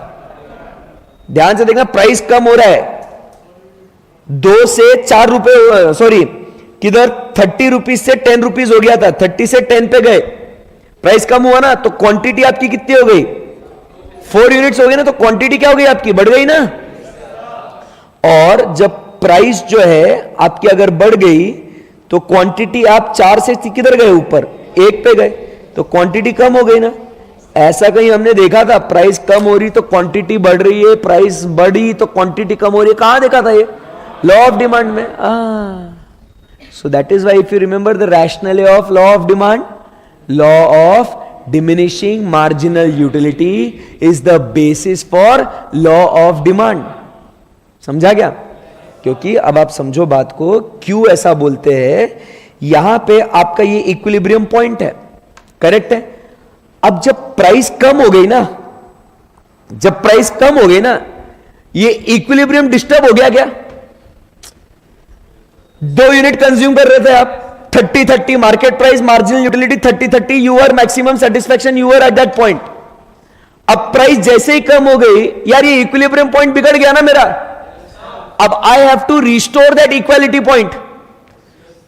ध्यान से देखना, प्राइस कम हो रहा है, 2 से 4 रुपए, सॉरी किधर 30 रुपीज से 10 रुपीज हो गया था, 30 से 10 पे गए, प्राइस कम हुआ ना, तो क्वांटिटी आपकी कितनी हो गई, 4 यूनिट्स हो गई ना, तो क्वांटिटी क्या हो गई आपकी, बढ़ गई ना। और जब प्राइस जो है आपकी अगर बढ़ गई तो क्वांटिटी आप 4 से किधर गए, ऊपर 1 पे गए, तो क्वांटिटी कम हो गई ना। ऐसा कहीं हमने देखा था प्राइस कम हो रही तो क्वांटिटी बढ़ रही है, प्राइस बढ़ी तो क्वांटिटी कम हो रही है, कहां देखा था ये, लॉ ऑफ डिमांड में। सो that is why if you remember the rational of law of demand, law of diminishing marginal utility is the basis for law of demand. समझा क्या? क्योंकि अब आप समझो बात को, क्यों ऐसा बोलते हैं, यहां पे आपका ये इक्विलिब्रियम पॉइंट है, करेक्ट है। अब जब प्राइस कम हो गई ना, जब प्राइस कम हो गई ना, ये इक्विलिब्रियम डिस्टर्ब हो गया क्या? 2 यूनिट कंज्यूम कर रहे थे आप, 30-30 market price, marginal utility 30-30, you are maximum satisfaction, you are at that point. अब प्राइस जैसे ही कम हो गई, यार ये इक्विलिब्रियम पॉइंट बिगड़ गया ना मेरा, अब I have to restore that equality point.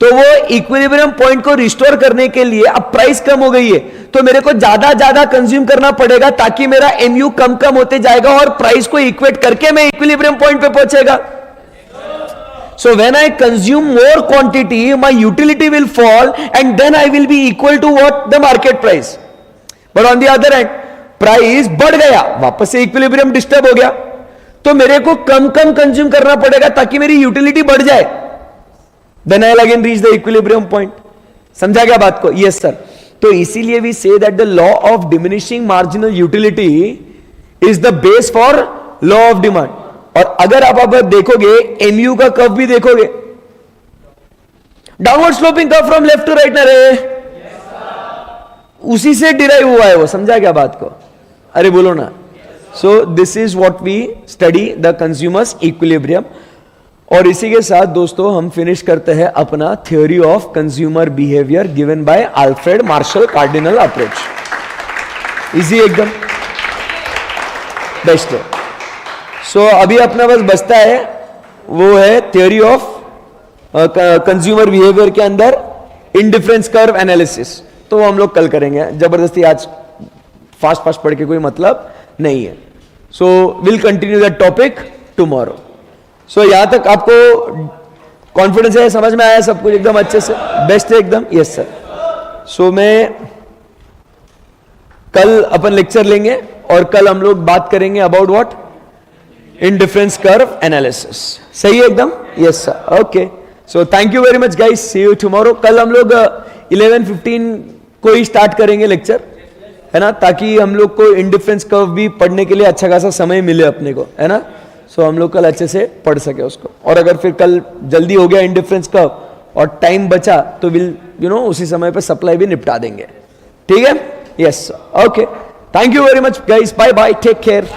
तो वो इक्विलिब्रियम पॉइंट को रिस्टोर करने के लिए अब प्राइस कम हो गई है, तो मेरे को ज्यादा कंज्यूम करना पड़ेगा, ताकि मेरा एमयू कम होते जाएगा और प्राइस को इक्वेट करके मैं इक्विलिब्रियम पॉइंट पे पहुंचेगा। So when I consume more quantity, my utility will fall and then I will be equal to what, the market price. But on the other hand price बढ़ गया, वापस से equilibrium disturb हो गया, तो मेरे को कम कंज्यूम करना पड़ेगा ताकि मेरी यूटिलिटी बढ़ जाए, then I will again reach the equilibrium point. समझा क्या बात को? Yes sir. तो इसीलिए we say that the law of diminishing marginal utility is the base for law of demand. और अगर आप अब देखोगे एमयू का कर्व भी देखोगे, downward sloping curve from left to right ना रे, उसी से डिराइव हुआ है वो। समझा क्या बात को? अरे बोलो ना। So this is what we study the consumer's equilibrium. और इसी के साथ दोस्तों हम फिनिश करते हैं अपना theory of consumer behaviour given by Alfred Marshall cardinal approach. Easy एकदम, बेस्ट है। सो अभी अपना बस बचता है वो है थ्योरी ऑफ कंज्यूमर बिहेवियर के अंदर इंडिफरेंस कर्व एनालिसिस। तो वो हम लोग कल करेंगे, जबरदस्ती आज फास्ट पढ़ के कोई मतलब नहीं है। So will continue that topic tomorrow. So यहां तक आपको कॉन्फिडेंस है, समझ में आया सब कुछ एकदम अच्छे से, बेस्ट है एकदम? Yes sir. सो मैं कल अपन लेक्चर लेंगे और कल हम लोग बात करेंगे about what, indifference curve analysis. सही है एकदम? Yes sir. Okay, so thank you very much guys, see you tomorrow. कल हम लोग 11:15 को ही स्टार्ट करेंगे लेक्चर, है ना, ताकि हम लोग को इंडिफरेंस कर्व भी पढ़ने के लिए अच्छा खासा समय मिले अपने को, है ना। सो हम लोग कल अच्छे से पढ़ सके उसको। और अगर फिर कल जल्दी हो गया इंडिफरेंस कर्व और टाइम बचा तो विल उसी समय पे सप्लाई भी निपटा देंगे। ठीक है? Yes, okay, thank you very much guys, bye bye, take care.